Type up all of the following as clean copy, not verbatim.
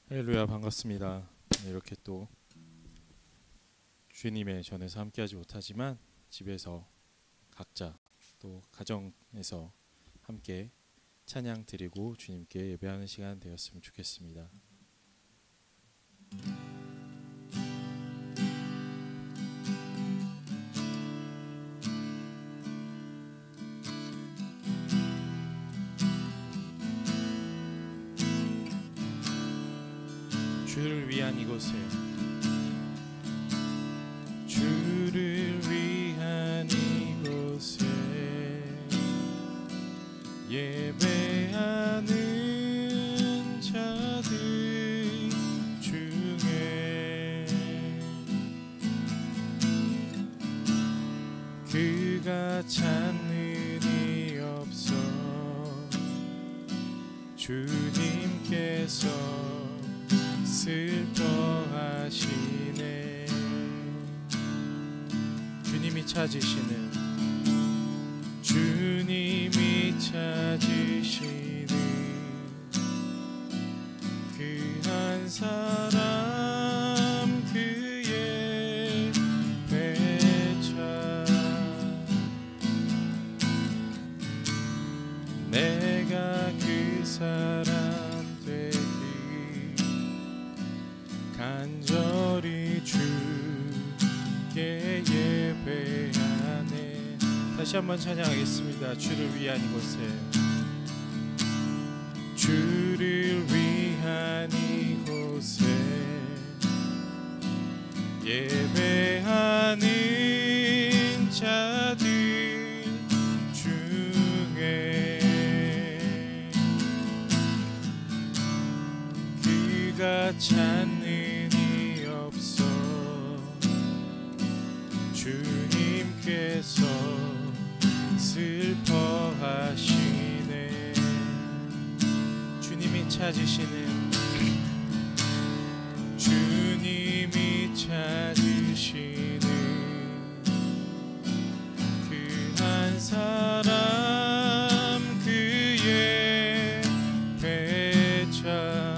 할렐루야, 반갑습니다. 이렇게 또 주님의 전에서 함께하지 못하지만 집에서 각자 또 가정에서 함께 찬양 드리고 주님께 예배하는 시간 되었으면 좋겠습니다. 주를 위한 이곳에, 주를 위한 이곳에 예배하는 자들 중에 그가 찾는 이 없어 주님께서 슬퍼하시네. 주님이 찾으시는, 주님이 찾으시는 그 한 사람 그의 배차 내가 그 사람 간절히 주께 예배하네. 다시 한번 찬양하겠습니다. 주를 위한 이곳에, 주를 위한 이곳에 예배하는 자들 중에 그가 찾는 이 없어 주님께서 슬퍼하시네. 주님이 찾으시는, 주님이 찾으시는 그 한 사람 그의 배차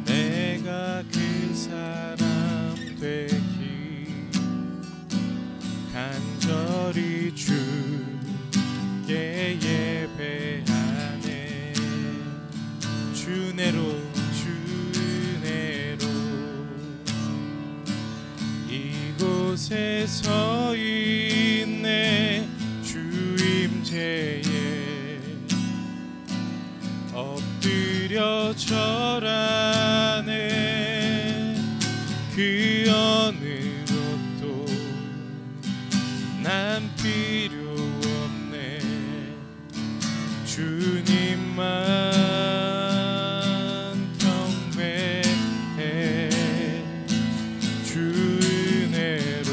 내가 그 사람 되기 간절히 주께 예배하네. 주내로 이곳에 서 있네. 주 임재에 엎드려 절하네. 그 어느 것도 난 필요 없네. 주님만 경배해. 주 은혜로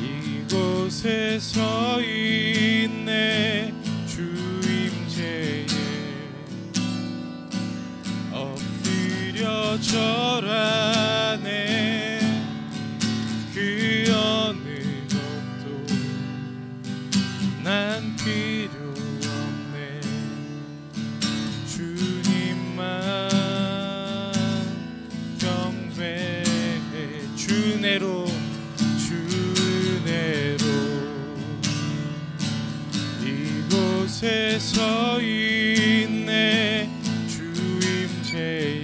이곳에 서 있네. 주 임재에 엎드려 절하네. 그 어느 것도 난 필요 없네. 주님만 경배해. 주내로 이곳에 서 있네. 주 임재에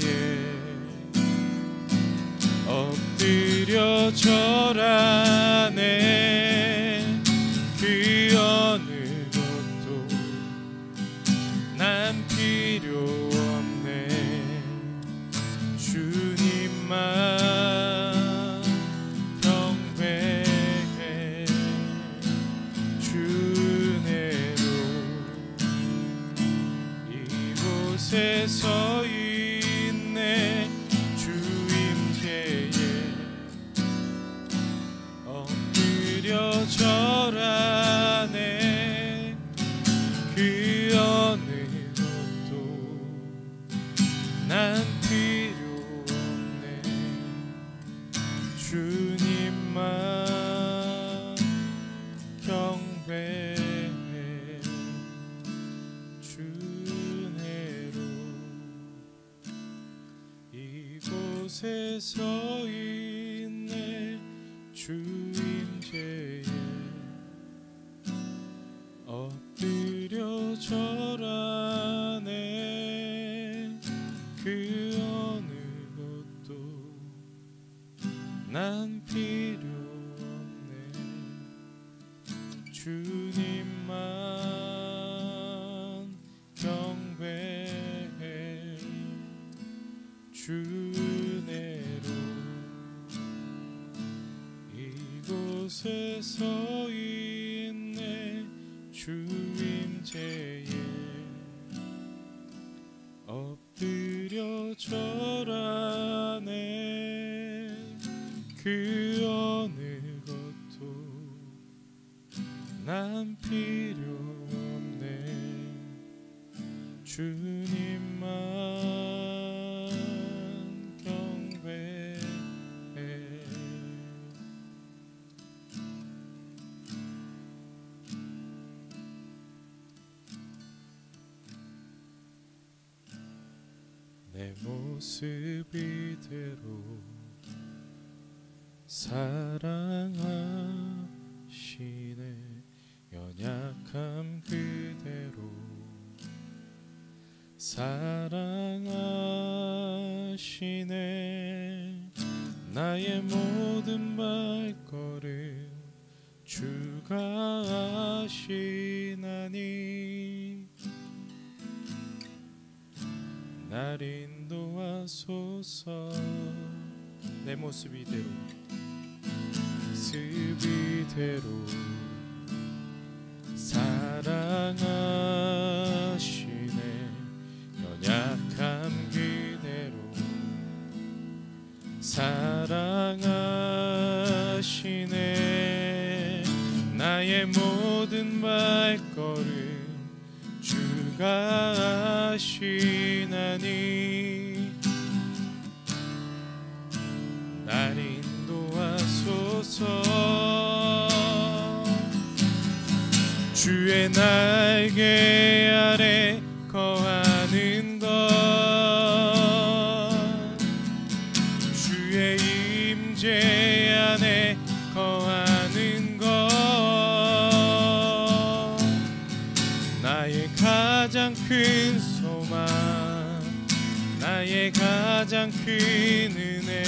엎드려 절하네. 그 어느 것도 난 필요 없네. 주님만 경배해. 주내로 이곳에 서 있네. 주 임재에 엎드려 절하네. 그 어느 것도 난 필요 없네. 주님만 경배해. 이곳에 서 있네 주 임재에 엎드려 절하네 그 어느 것도 난 필요 없네 주님만 경배해 주 은혜로 이곳에 서 있네 주 임재에 엎드려 절하네 그 어느 것도 난 필요 없네 주님만 경배해 내 모습 이대로 사랑하시네 연약함 그대로 사랑하시네 나의 모든 발걸음 주가 아시나니 날 인도하소서 내 모습 이대로 사랑하시네 연약함 그대로 사랑하시네 나의 모든 발걸음 주가 아시나니 날 인도하소서 주의 날개 아래 거하는 것 주의 임재 안에 거하는 것 나의 가장 큰 소망 나의 가장 큰 은혜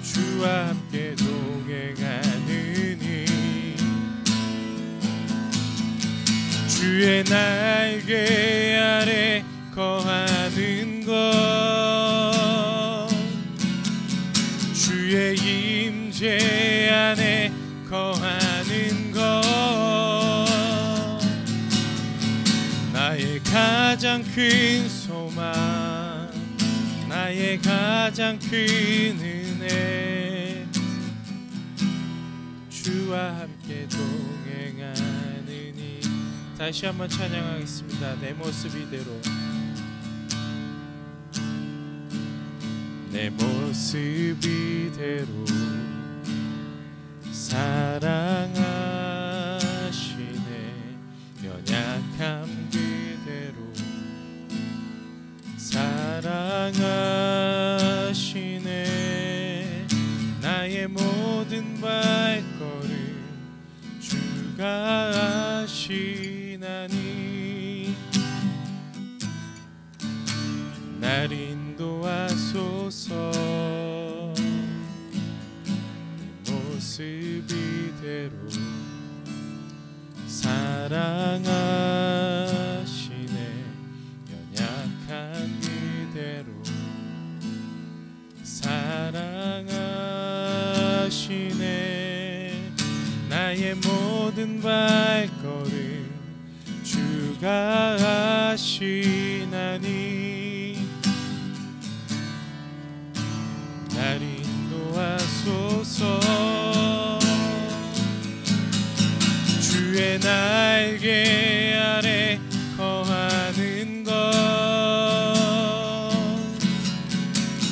주와 함께 동행하느니 주의 날개 아래 거하는 것 주의 임재 안에 거하는 것 나의 가장 큰 소망 나의 가장 큰 은혜 주와 함께 동행하느니 다시 한번 찬양하겠습니다. 내 모습 이대로 내 모습 이대로 사랑하시네 연약함 그대로 사랑하시네 나의 모든 발걸음 주가 아시나니 날 인도하소서 내 모습 이대로 사랑하시네 연약한 그대로 사랑하시네 나의 모든 발걸음 주가 아시나니 날 인도하소서 주의 날개 아래 거하는 것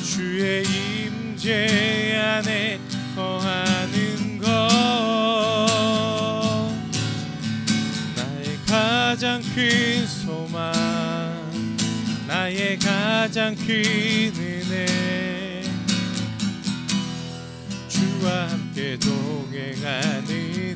주의 임재 안에 거하는 것 나의 가장 큰 소망 나의 가장 큰 은혜 주와 함께 동행하느니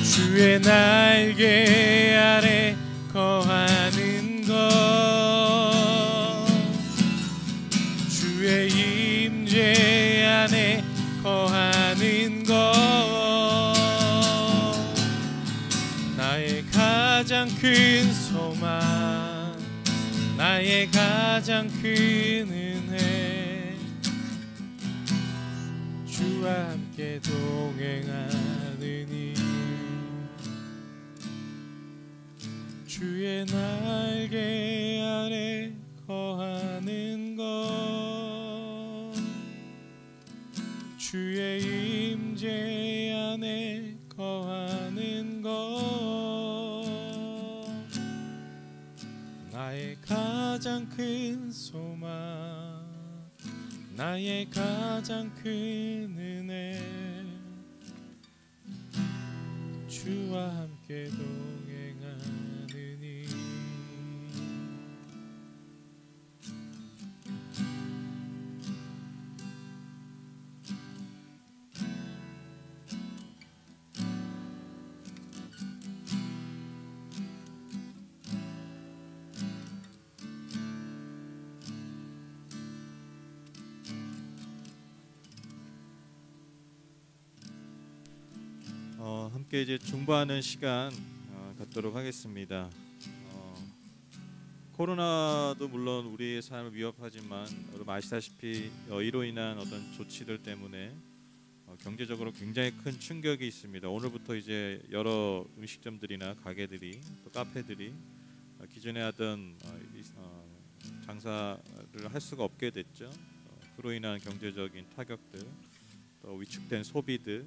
주의 날개 아래 거하는 것 주의 임재 안에 거하는 것 나의 가장 큰 소망 나의 가장 큰 은혜 주와 함께 동행하느니 주의 날개 아래 거하는 것 주의 임재 안에 거하는 것 나의 가장 큰 소망 나의 가장 큰 은혜 주와 함께 동행하느니 함께 이제 중보하는 시간 갖도록 하겠습니다. 코로나도 물론 우리의 삶을 위협하지만 여러분 아시다시피 이로 인한 어떤 조치들 때문에 경제적으로 굉장히 큰 충격이 있습니다. 오늘부터 이제 여러 음식점들이나 가게들이 또 카페들이 기존에 하던 장사를 할 수가 없게 됐죠. 그로 인한 경제적인 타격들 또 위축된 소비들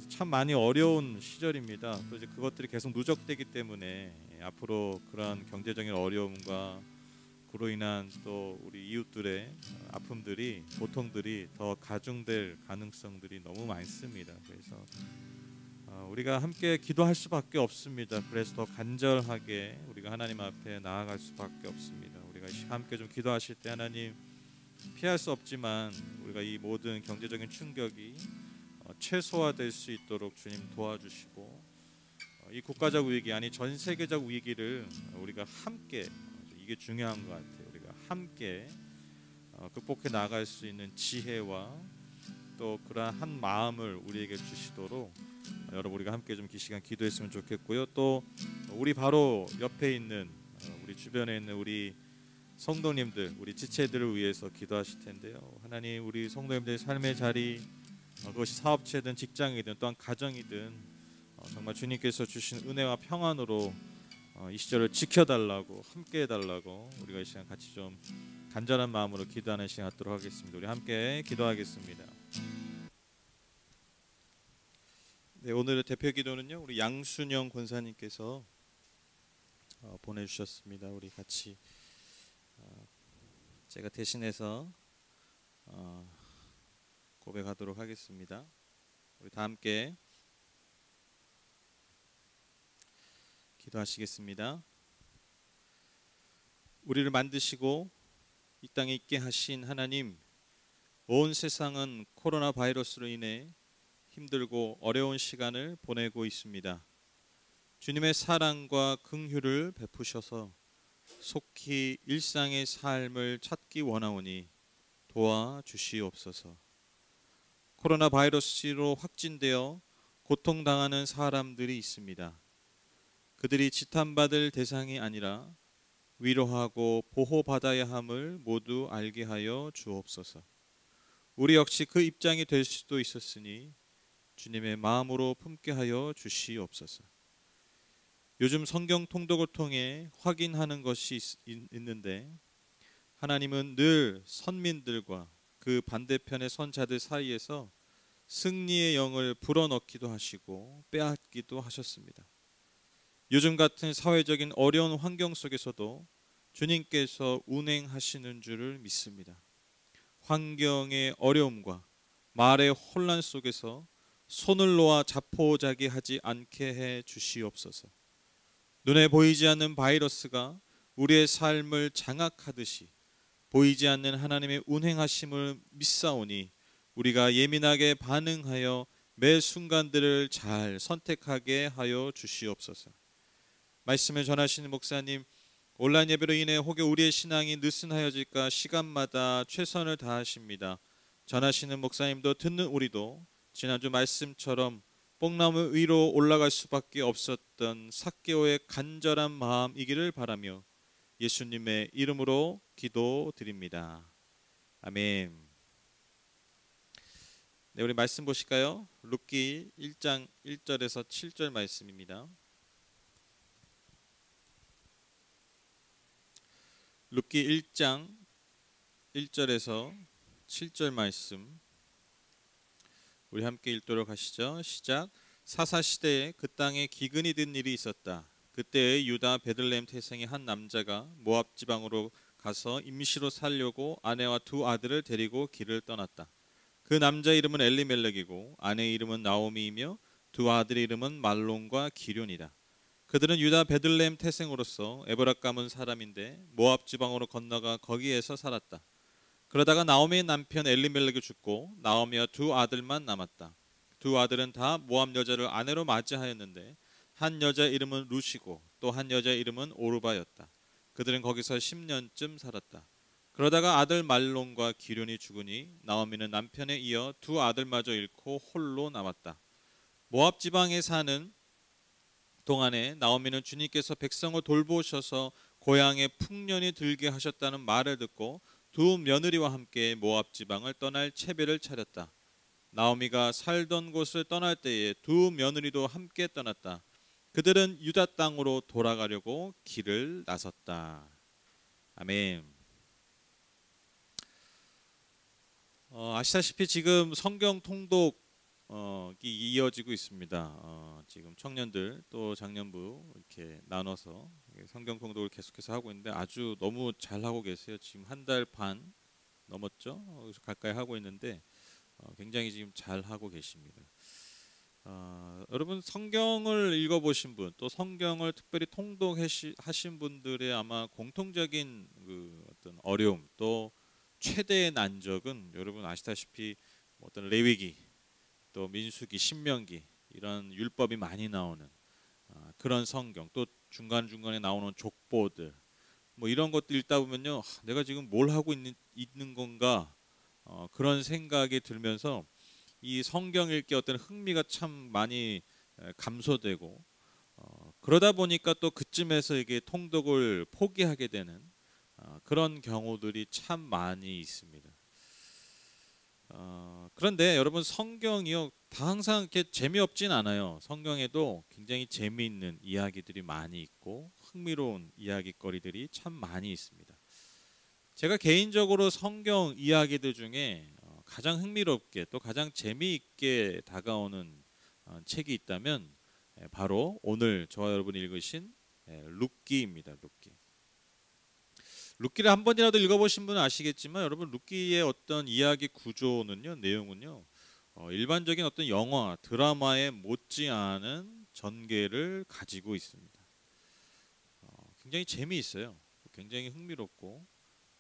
참 많이 어려운 시절입니다. 또 이제 그것들이 계속 누적되기 때문에 앞으로 그러한 경제적인 어려움과 그로 인한 또 우리 이웃들의 아픔들이 고통들이 더 가중될 가능성들이 너무 많습니다. 그래서 우리가 함께 기도할 수밖에 없습니다. 그래서 더 간절하게 우리가 하나님 앞에 나아갈 수밖에 없습니다. 우리가 함께 좀 기도하실 때 하나님 피할 수 없지만 우리가 이 모든 경제적인 충격이 최소화될 수 있도록 주님 도와주시고 이 국가적 위기 아니 전 세계적 위기를 우리가 함께 이게 중요한 것 같아요. 우리가 함께 극복해 나갈 수 있는 지혜와 또 그러한 한 마음을 우리에게 주시도록 여러분 우리가 함께 좀 이 시간 기도했으면 좋겠고요. 또 우리 바로 옆에 있는 우리 주변에 있는 우리 성도님들 우리 지체들을 위해서 기도하실 텐데요. 하나님 우리 성도님들의 삶의 자리 그것이 사업체든 직장이든 또한 가정이든 정말 주님께서 주신 은혜와 평안으로 이 시절을 지켜달라고 함께 해달라고 우리가 이 시간 같이 좀 간절한 마음으로 기도하는 시간 갖도록 하겠습니다. 우리 함께 기도하겠습니다. 네, 오늘의 대표 기도는요 우리 양순영 권사님께서 보내주셨습니다. 우리 같이 제가 대신해서 고백하도록 하겠습니다. 우리 다 함께 기도하시겠습니다. 우리를 만드시고 이 땅에 있게 하신 하나님, 온 세상은 코로나 바이러스로 인해 힘들고 어려운 시간을 보내고 있습니다. 주님의 사랑과 긍휼을 베푸셔서 속히 일상의 삶을 찾기 원하오니 도와주시옵소서. 코로나 바이러스로 확진되어 고통당하는 사람들이 있습니다. 그들이 지탄받을 대상이 아니라 위로하고 보호받아야 함을 모두 알게 하여 주옵소서. 우리 역시 그 입장이 될 수도 있었으니 주님의 마음으로 품게 하여 주시옵소서. 요즘 성경 통독을 통해 확인하는 것이 있는데 하나님은 늘 선민들과 그 반대편의 선자들 사이에서 승리의 영을 불어넣기도 하시고 빼앗기도 하셨습니다. 요즘 같은 사회적인 어려운 환경 속에서도 주님께서 운행하시는 줄을 믿습니다. 환경의 어려움과 말의 혼란 속에서 손을 놓아 자포자기하지 않게 해 주시옵소서. 눈에 보이지 않는 바이러스가 우리의 삶을 장악하듯이 보이지 않는 하나님의 운행하심을 믿사오니 우리가 예민하게 반응하여 매 순간들을 잘 선택하게 하여 주시옵소서. 말씀을 전하시는 목사님, 온라인 예배로 인해 혹여 우리의 신앙이 느슨하여질까 시간마다 최선을 다하십니다. 전하시는 목사님도 듣는 우리도 지난주 말씀처럼 뽕나무 위로 올라갈 수밖에 없었던 삭개오의 간절한 마음이기를 바라며 예수님의 이름으로 기도드립니다. 아멘. 네, 우리 말씀 보실까요? 룻기 1장 1절에서 7절 말씀입니다. 룻기 1장 1절에서 7절 말씀 우리 함께 읽도록 하시죠. 시작. 사사시대에 그 땅에 기근이 든 일이 있었다. 그때의 유다 베들레헴 태생의 한 남자가 모압 지방으로 가서 임시로 살려고 아내와 두 아들을 데리고 길을 떠났다. 그 남자 이름은 엘리멜렉이고 아내 이름은 나오미이며 두 아들의 이름은 말론과 기륜이다. 그들은 유다 베들레헴 태생으로서 에브라 가문 사람인데 모압 지방으로 건너가 거기에서 살았다. 그러다가 나오미의 남편 엘리멜렉이 죽고 나오미와 두 아들만 남았다. 두 아들은 다 모압 여자를 아내로 맞이하였는데 한 여자 이름은 룻이고 또 한 여자 이름은 오르바였다. 그들은 거기서 10년쯤 살았다. 그러다가 아들 말론과 기륜이 죽으니 나오미는 남편에 이어 두 아들마저 잃고 홀로 남았다. 모압 지방에 사는 동안에 나오미는 주님께서 백성을 돌보셔서 고향에 풍년이 들게 하셨다는 말을 듣고 두 며느리와 함께 모압 지방을 떠날 채비를 차렸다. 나오미가 살던 곳을 떠날 때에 두 며느리도 함께 떠났다. 그들은 유다 땅으로 돌아가려고 길을 나섰다. 아멘. 아시다시피 지금 성경 통독이 이어지고 있습니다. 지금 청년들 또 장년부 이렇게 나눠서 성경 통독을 계속해서 하고 있는데 아주 너무 잘 하고 계세요. 지금 한 달 반 넘었죠? 가까이 하고 있는데 굉장히 지금 잘 하고 계십니다. 여러분 성경을 읽어보신 분, 또 성경을 특별히 통독하신 분들의 아마 공통적인 그 어떤 어려움, 또 최대의 난적은 여러분 아시다시피 어떤 레위기, 또 민수기, 신명기 이런 율법이 많이 나오는 그런 성경, 또 중간중간에 나오는 족보들 뭐 이런 것들 읽다 보면요, 내가 지금 뭘 하고 있는 건가 그런 생각이 들면서 이 성경 읽기 어떤 흥미가 참 많이 감소되고 그러다 보니까 또 그쯤에서 이게 통독을 포기하게 되는 그런 경우들이 참 많이 있습니다. 그런데 여러분 성경이요 다 항상 이렇게 재미없진 않아요. 성경에도 굉장히 재미있는 이야기들이 많이 있고 흥미로운 이야기거리들이 참 많이 있습니다. 제가 개인적으로 성경 이야기들 중에 가장 흥미롭게 또 가장 재미있게 다가오는 책이 있다면 바로 오늘 저와 여러분이 읽으신 룻기입니다. 룻기를 한 번이라도 읽어보신 분은 아시겠지만 여러분 룻기의 어떤 이야기 구조는요, 내용은요, 일반적인 어떤 영화, 드라마에 못지않은 전개를 가지고 있습니다. 굉장히 재미있어요. 굉장히 흥미롭고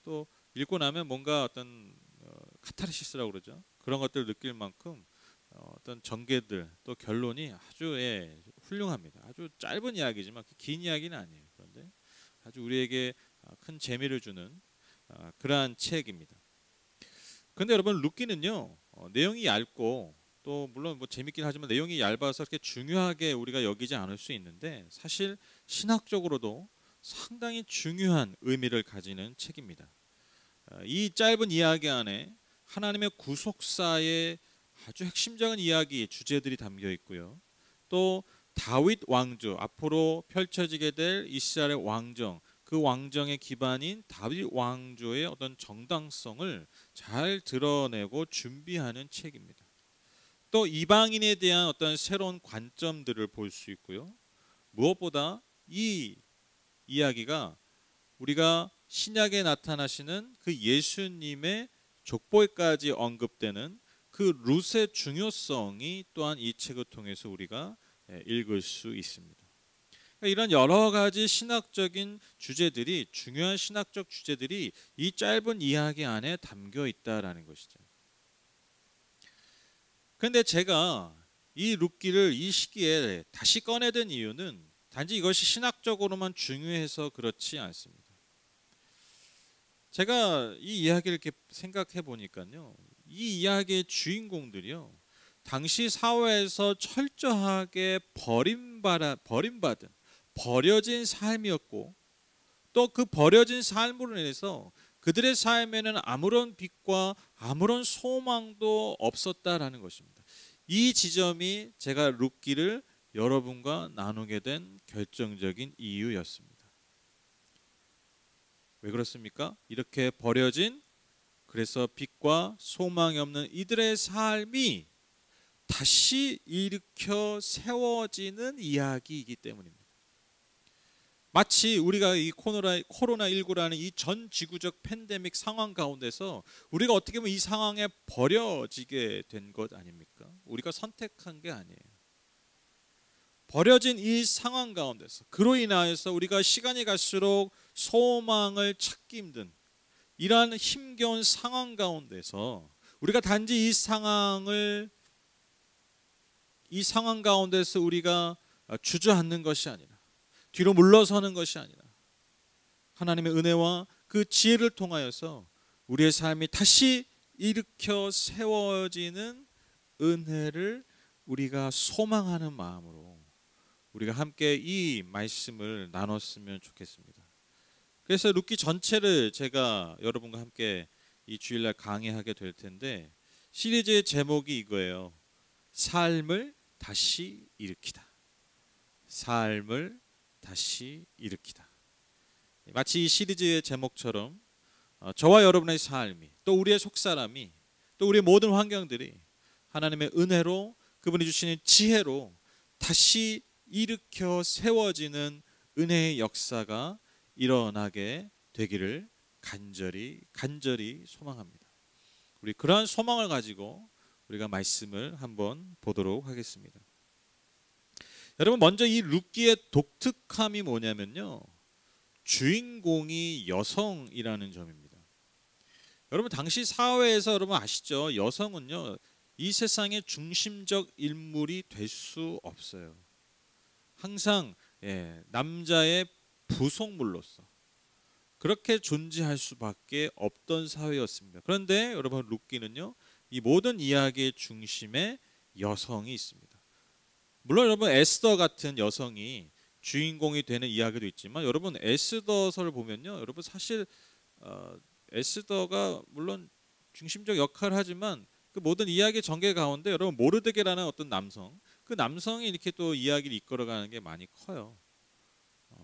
또 읽고 나면 뭔가 어떤 카타르시스라고 그러죠. 그런 것들을 느낄 만큼 어떤 전개들 또 결론이 아주 훌륭합니다. 아주 짧은 이야기지만 긴 이야기는 아니에요. 그런데 아주 우리에게 큰 재미를 주는 그러한 책입니다. 그런데 여러분 룻기는요 내용이 얇고 또 물론 뭐 재밌긴 하지만 내용이 얇아서 그렇게 중요하게 우리가 여기지 않을 수 있는데 사실 신학적으로도 상당히 중요한 의미를 가지는 책입니다. 이 짧은 이야기 안에 하나님의 구속사의 아주 핵심적인 이야기 주제들이 담겨 있고요. 또 다윗 왕조, 앞으로 펼쳐지게 될 이스라엘의 왕정, 그 왕정의 기반인 다윗 왕조의 어떤 정당성을 잘 드러내고 준비하는 책입니다. 또 이방인에 대한 어떤 새로운 관점들을 볼 수 있고요. 무엇보다 이 이야기가 우리가 신약에 나타나시는 그 예수님의 족보에까지 언급되는 그 룻의 중요성이 또한 이 책을 통해서 우리가 읽을 수 있습니다. 이런 여러 가지 신학적인 주제들이, 중요한 신학적 주제들이 이 짧은 이야기 안에 담겨 있다라는 것이죠. 그런데 제가 이 룻기를 이 시기에 다시 꺼내든 이유는 단지 이것이 신학적으로만 중요해서 그렇지 않습니다. 제가 이 이야기를 이렇게 생각해 보니까요, 이 이야기의 주인공들이요, 당시 사회에서 철저하게 버림받은 버려진 삶이었고, 또 그 버려진 삶으로 인해서 그들의 삶에는 아무런 빛과 아무런 소망도 없었다라는 것입니다. 이 지점이 제가 룻기를 여러분과 나누게 된 결정적인 이유였습니다. 왜 그렇습니까? 이렇게 버려진, 그래서 빛과 소망이 없는 이들의 삶이 다시 일으켜 세워지는 이야기이기 때문입니다. 마치 우리가 이 코로나19라는 이 전 지구적 팬데믹 상황 가운데서 우리가 어떻게 보면 이 상황에 버려지게 된 것 아닙니까? 우리가 선택한 게 아니에요. 버려진 이 상황 가운데서, 그로 인하여서 우리가 시간이 갈수록 소망을 찾기 힘든 이러한 힘겨운 상황 가운데서 우리가 단지 이 상황 가운데서 우리가 주저앉는 것이 아니라, 뒤로 물러서는 것이 아니라, 하나님의 은혜와 그 지혜를 통하여서 우리의 삶이 다시 일으켜 세워지는 은혜를 우리가 소망하는 마음으로 우리가 함께 이 말씀을 나눴으면 좋겠습니다. 그래서 룻기 전체를 제가 여러분과 함께 이 주일날 강의하게 될 텐데, 시리즈의 제목이 이거예요. 삶을 다시 일으키다. 삶을 다시 일으키다. 마치 이 시리즈의 제목처럼 저와 여러분의 삶이, 또 우리의 속사람이, 또 우리의 모든 환경들이 하나님의 은혜로, 그분이 주시는 지혜로 다시 일으켜 세워지는 은혜의 역사가 일어나게 되기를 간절히 소망합니다. 우리 그러한 소망을 가지고 우리가 말씀을 한번 보도록 하겠습니다. 여러분, 먼저 이 룻기의 독특함이 뭐냐면요, 주인공이 여성이라는 점입니다. 여러분, 당시 사회에서 여러분 아시죠? 여성은요, 이 세상의 중심적 인물이 될 수 없어요. 항상 남자의 부속물로서 그렇게 존재할 수밖에 없던 사회였습니다. 그런데 여러분, 룻기는요, 이 모든 이야기의 중심에 여성이 있습니다. 물론 여러분, 에스더 같은 여성이 주인공이 되는 이야기도 있지만, 여러분 에스더서를 보면요, 여러분 사실 에스더가 물론 중심적 역할을 하지만 그 모든 이야기 전개 가운데 여러분 모르드게라는 어떤 남성, 그 남성이 이렇게 또 이야기를 이끌어가는 게 많이 커요.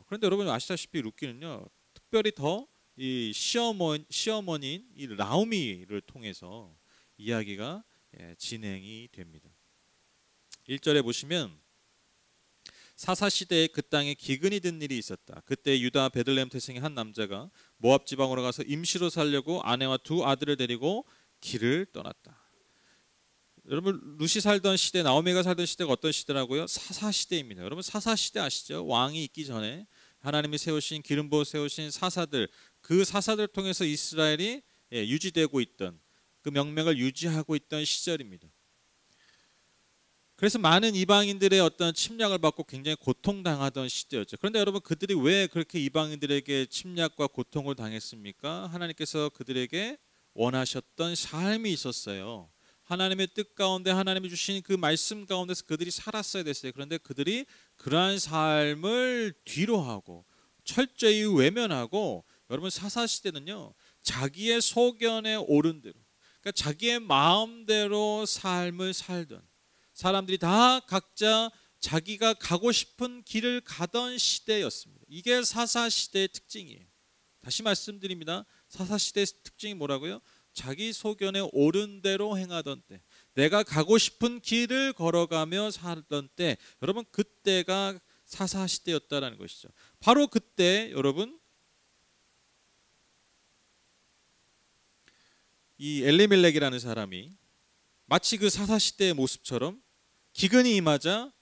그런데 여러분 아시다시피 룻기는요, 특별히 더 이 시어머니인 이 나오미를 통해서 이야기가 진행이 됩니다. 1절에 보시면, 사사시대에 그 땅에 기근이 든 일이 있었다. 그때 유다 베들레헴 태생의 한 남자가 모압 지방으로 가서 임시로 살려고 아내와 두 아들을 데리고 길을 떠났다. 여러분, 룻이 살던 시대, 나오미가 살던 시대가 어떤 시대라고요? 사사시대입니다. 여러분, 사사시대 아시죠? 왕이 있기 전에 하나님이 세우신, 기름 부어 세우신 사사들, 그 사사들 통해서 이스라엘이 유지되고 있던, 그 명맥을 유지하고 있던 시절입니다. 그래서 많은 이방인들의 어떤 침략을 받고 굉장히 고통당하던 시대였죠. 그런데 여러분, 그들이 왜 그렇게 이방인들에게 침략과 고통을 당했습니까? 하나님께서 그들에게 원하셨던 삶이 있었어요. 하나님의 뜻 가운데, 하나님이 주신 그 말씀 가운데서 그들이 살았어야 됐어요. 그런데 그들이 그러한 삶을 뒤로하고 철저히 외면하고, 여러분 사사시대는요, 자기의 소견에 오른 대로, 그러니까 자기의 마음대로 삶을 살던, 사람들이 다 각자 자기가 가고 싶은 길을 가던 시대였습니다. 이게 사사시대의 특징이에요. 다시 말씀드립니다. 사사시대의 특징이 뭐라고요? 자기 소견에 옳은 대로 행하던 때, 내가 가고 싶은 길을 걸어가며 살던 때, 여러분 그때가 사사시대였다라는 것이죠. 바로 그때 여러분, 이 엘리멜렉이라는 사람이 마치 그 사사시대의 모습처럼 기근이 임하자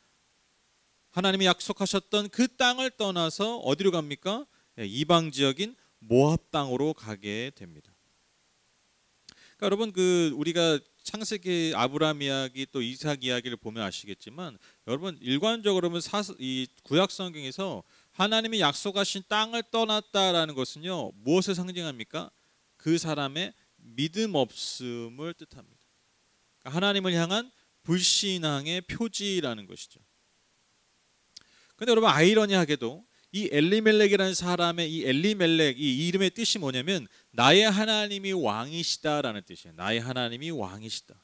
하나님이 약속하셨던 그 땅을 떠나서 어디로 갑니까? 이방 지역인 모압 땅으로 가게 됩니다. 그러니까 여러분 우리가 창세기 아브라함 이야기 또 이삭 이야기를 보면 아시겠지만 여러분 일관적으로 보면 이 구약 성경에서 하나님이 약속하신 땅을 떠났다라는 것은요 무엇을 상징합니까? 그 사람의 믿음 없음을 뜻합니다. 그러니까 하나님을 향한 불신앙의 표지라는 것이죠. 근데 여러분 아이러니하게도 이 엘리멜렉이라는 사람의 이 엘리멜렉 이 이름의 뜻이 뭐냐면 나의 하나님이 왕이시다라는 뜻이에요. 나의 하나님이 왕이시다.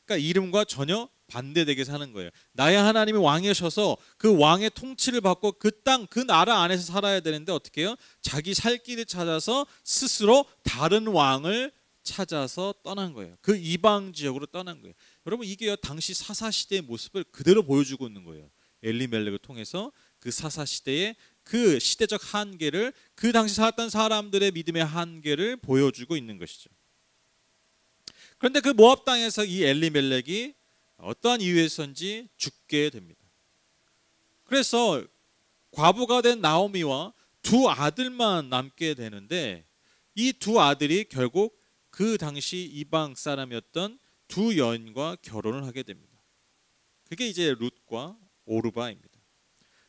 그러니까 이름과 전혀 반대되게 사는 거예요. 나의 하나님이 왕이셔서 그 왕의 통치를 받고 그 땅, 그 나라 안에서 살아야 되는데 어떻게 해요? 자기 살 길을 찾아서 스스로 다른 왕을 찾아서 떠난 거예요. 그 이방 지역으로 떠난 거예요. 여러분 이게요 당시 사사시대의 모습을 그대로 보여주고 있는 거예요. 엘리멜렉을 통해서 그 사사시대의 그 시대적 한계를 그 당시 살았던 사람들의 믿음의 한계를 보여주고 있는 것이죠. 그런데 그 모압 땅에서 이 엘리멜렉이 어떠한 이유에서인지 죽게 됩니다. 그래서 과부가 된 나오미와 두 아들만 남게 되는데 이 두 아들이 결국 그 당시 이방 사람이었던 두 여인과 결혼을 하게 됩니다. 그게 이제 룻과 오르바입니다.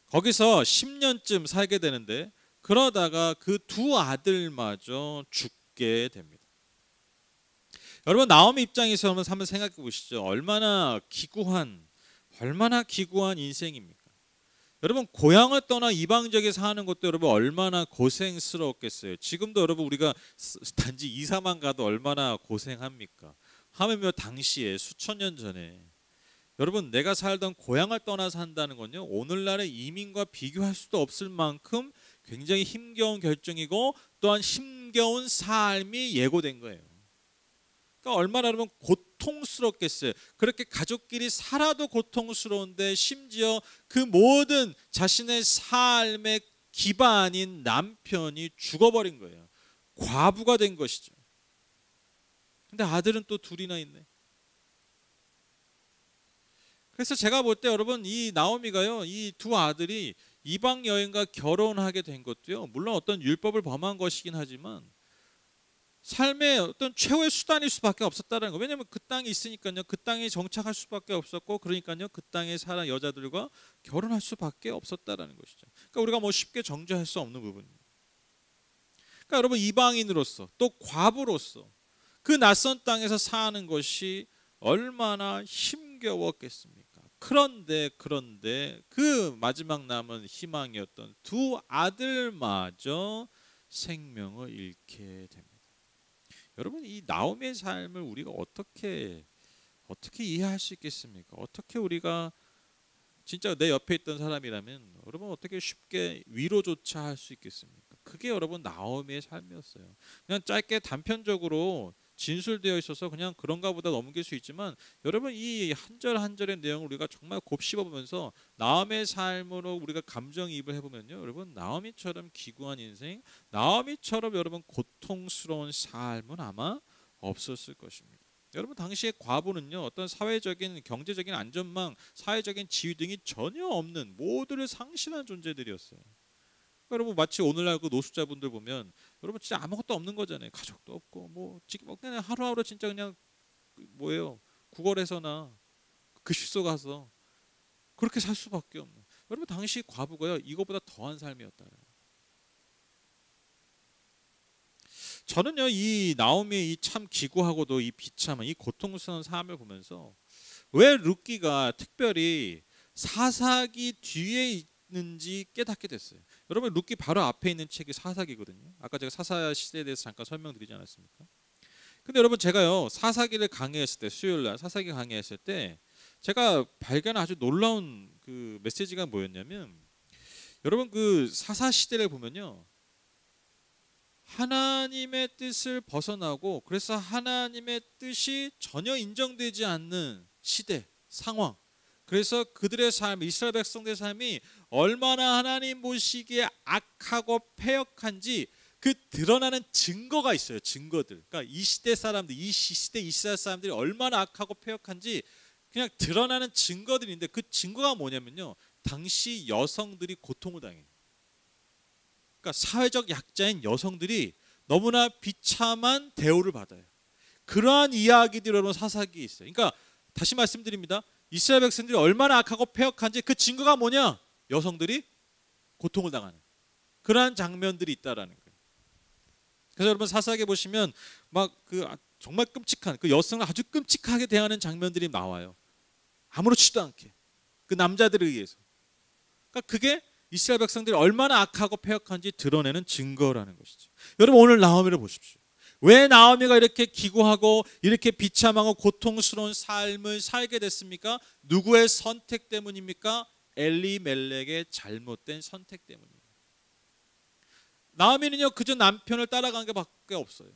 거기서 10년쯤 살게 되는데 그러다가 그 두 아들마저 죽게 됩니다. 여러분 나오미 입장에서 한번 생각해 보시죠. 얼마나 기구한 인생입니까? 여러분 고향을 떠나 이방 지역에 사는 것도 여러분 얼마나 고생스러웠겠어요. 지금도 여러분 우리가 단지 이사만 가도 얼마나 고생합니까? 하물며 당시에 수천 년 전에 여러분 내가 살던 고향을 떠나 산다는 건요 오늘날의 이민과 비교할 수도 없을 만큼 굉장히 힘겨운 결정이고 또한 힘겨운 삶이 예고된 거예요. 그러니까 얼마나 여러분 고통스럽겠어요. 그렇게 가족끼리 살아도 고통스러운데 심지어 그 모든 자신의 삶의 기반인 남편이 죽어버린 거예요. 과부가 된 것이죠. 근데 아들은 또 둘이나 있네. 그래서 제가 볼 때 여러분 이 나오미가요 이 두 아들이 이방 여인과 결혼하게 된 것도요 물론 어떤 율법을 범한 것이긴 하지만 삶의 어떤 최후의 수단일 수밖에 없었다는 거. 왜냐하면 그 땅이 있으니까요 그 땅에 정착할 수밖에 없었고 그러니까요 그 땅에 사는 여자들과 결혼할 수밖에 없었다라는 것이죠. 그러니까 우리가 뭐 쉽게 정죄할 수 없는 부분입니다. 그러니까 여러분 이방인으로서 또 과부로서 그 낯선 땅에서 사는 것이 얼마나 힘겨웠겠습니까? 그런데 그 마지막 남은 희망이었던 두 아들마저 생명을 잃게 됩니다. 여러분 이 나오미의 삶을 우리가 어떻게 이해할 수 있겠습니까? 어떻게 우리가 진짜 내 옆에 있던 사람이라면 여러분 어떻게 쉽게 위로조차 할 수 있겠습니까? 그게 여러분 나오미의 삶이었어요. 그냥 짧게 단편적으로 진술되어 있어서 그냥 그런가 보다 넘길 수 있지만 여러분 이 한 절 한 절의 내용을 우리가 정말 곱씹어보면서 나오미의 삶으로 우리가 감정이입을 해보면요 여러분 나오미처럼 기구한 인생, 나오미처럼 여러분 고통스러운 삶은 아마 없었을 것입니다. 여러분 당시의 과부는요 어떤 사회적인 경제적인 안전망, 사회적인 지위 등이 전혀 없는 모두를 상실한 존재들이었어요. 여러분 마치 오늘날 그 노숙자분들 보면 여러분 진짜 아무것도 없는 거잖아요. 가족도 없고 뭐 지금 그냥 하루하루 진짜 그냥 뭐예요 구걸해서나 급식소 가서 그렇게 살 수밖에 없는. 여러분 당시 과부가요 이거보다 더한 삶이었다. 저는요 이 나오미의 이 참 기구하고도 이 비참한 이 고통스러운 삶을 보면서 왜 룻기가 특별히 사사기 뒤에 있는지 깨닫게 됐어요. 여러분 룻기 바로 앞에 있는 책이 사사기거든요. 아까 제가 사사 시대에 대해서 잠깐 설명드리지 않았습니까? 근데 여러분 제가요 사사기를 강의했을 때 수요일날 사사기 강의했을 때 제가 발견한 아주 놀라운 그 메시지가 뭐였냐면 여러분 그 사사 시대를 보면요 하나님의 뜻을 벗어나고 그래서 하나님의 뜻이 전혀 인정되지 않는 시대 상황, 그래서 그들의 삶, 이스라엘 백성들의 삶이 얼마나 하나님 보시기에 악하고 패역한지 그 드러나는 증거가 있어요. 증거들. 그러니까 이 시대 사람들, 이 시대 이스라엘 사람들이 얼마나 악하고 패역한지 그냥 드러나는 증거들인데 그 증거가 뭐냐면요, 당시 여성들이 고통을 당해요. 그러니까 사회적 약자인 여성들이 너무나 비참한 대우를 받아요. 그러한 이야기들이 여러분 사사기에 있어요. 그러니까 다시 말씀드립니다. 이스라엘 백성들이 얼마나 악하고 패역한지 그 증거가 뭐냐? 여성들이 고통을 당하는 그러한 장면들이 있다라는 거예요. 그래서 여러분 사사기에 보시면 막 그 정말 끔찍한 그 여성을 아주 끔찍하게 대하는 장면들이 나와요. 아무렇지도 않게 그 남자들에 의해서. 그러니까 그게 이스라엘 백성들이 얼마나 악하고 패역한지 드러내는 증거라는 것이죠. 여러분 오늘 나오미를 보십시오. 왜 나오미가 이렇게 기구하고 이렇게 비참하고 고통스러운 삶을 살게 됐습니까? 누구의 선택 때문입니까? 엘리멜렉의 잘못된 선택 때문입니다. 나오미는요 그저 남편을 따라간 게 밖에 없어요.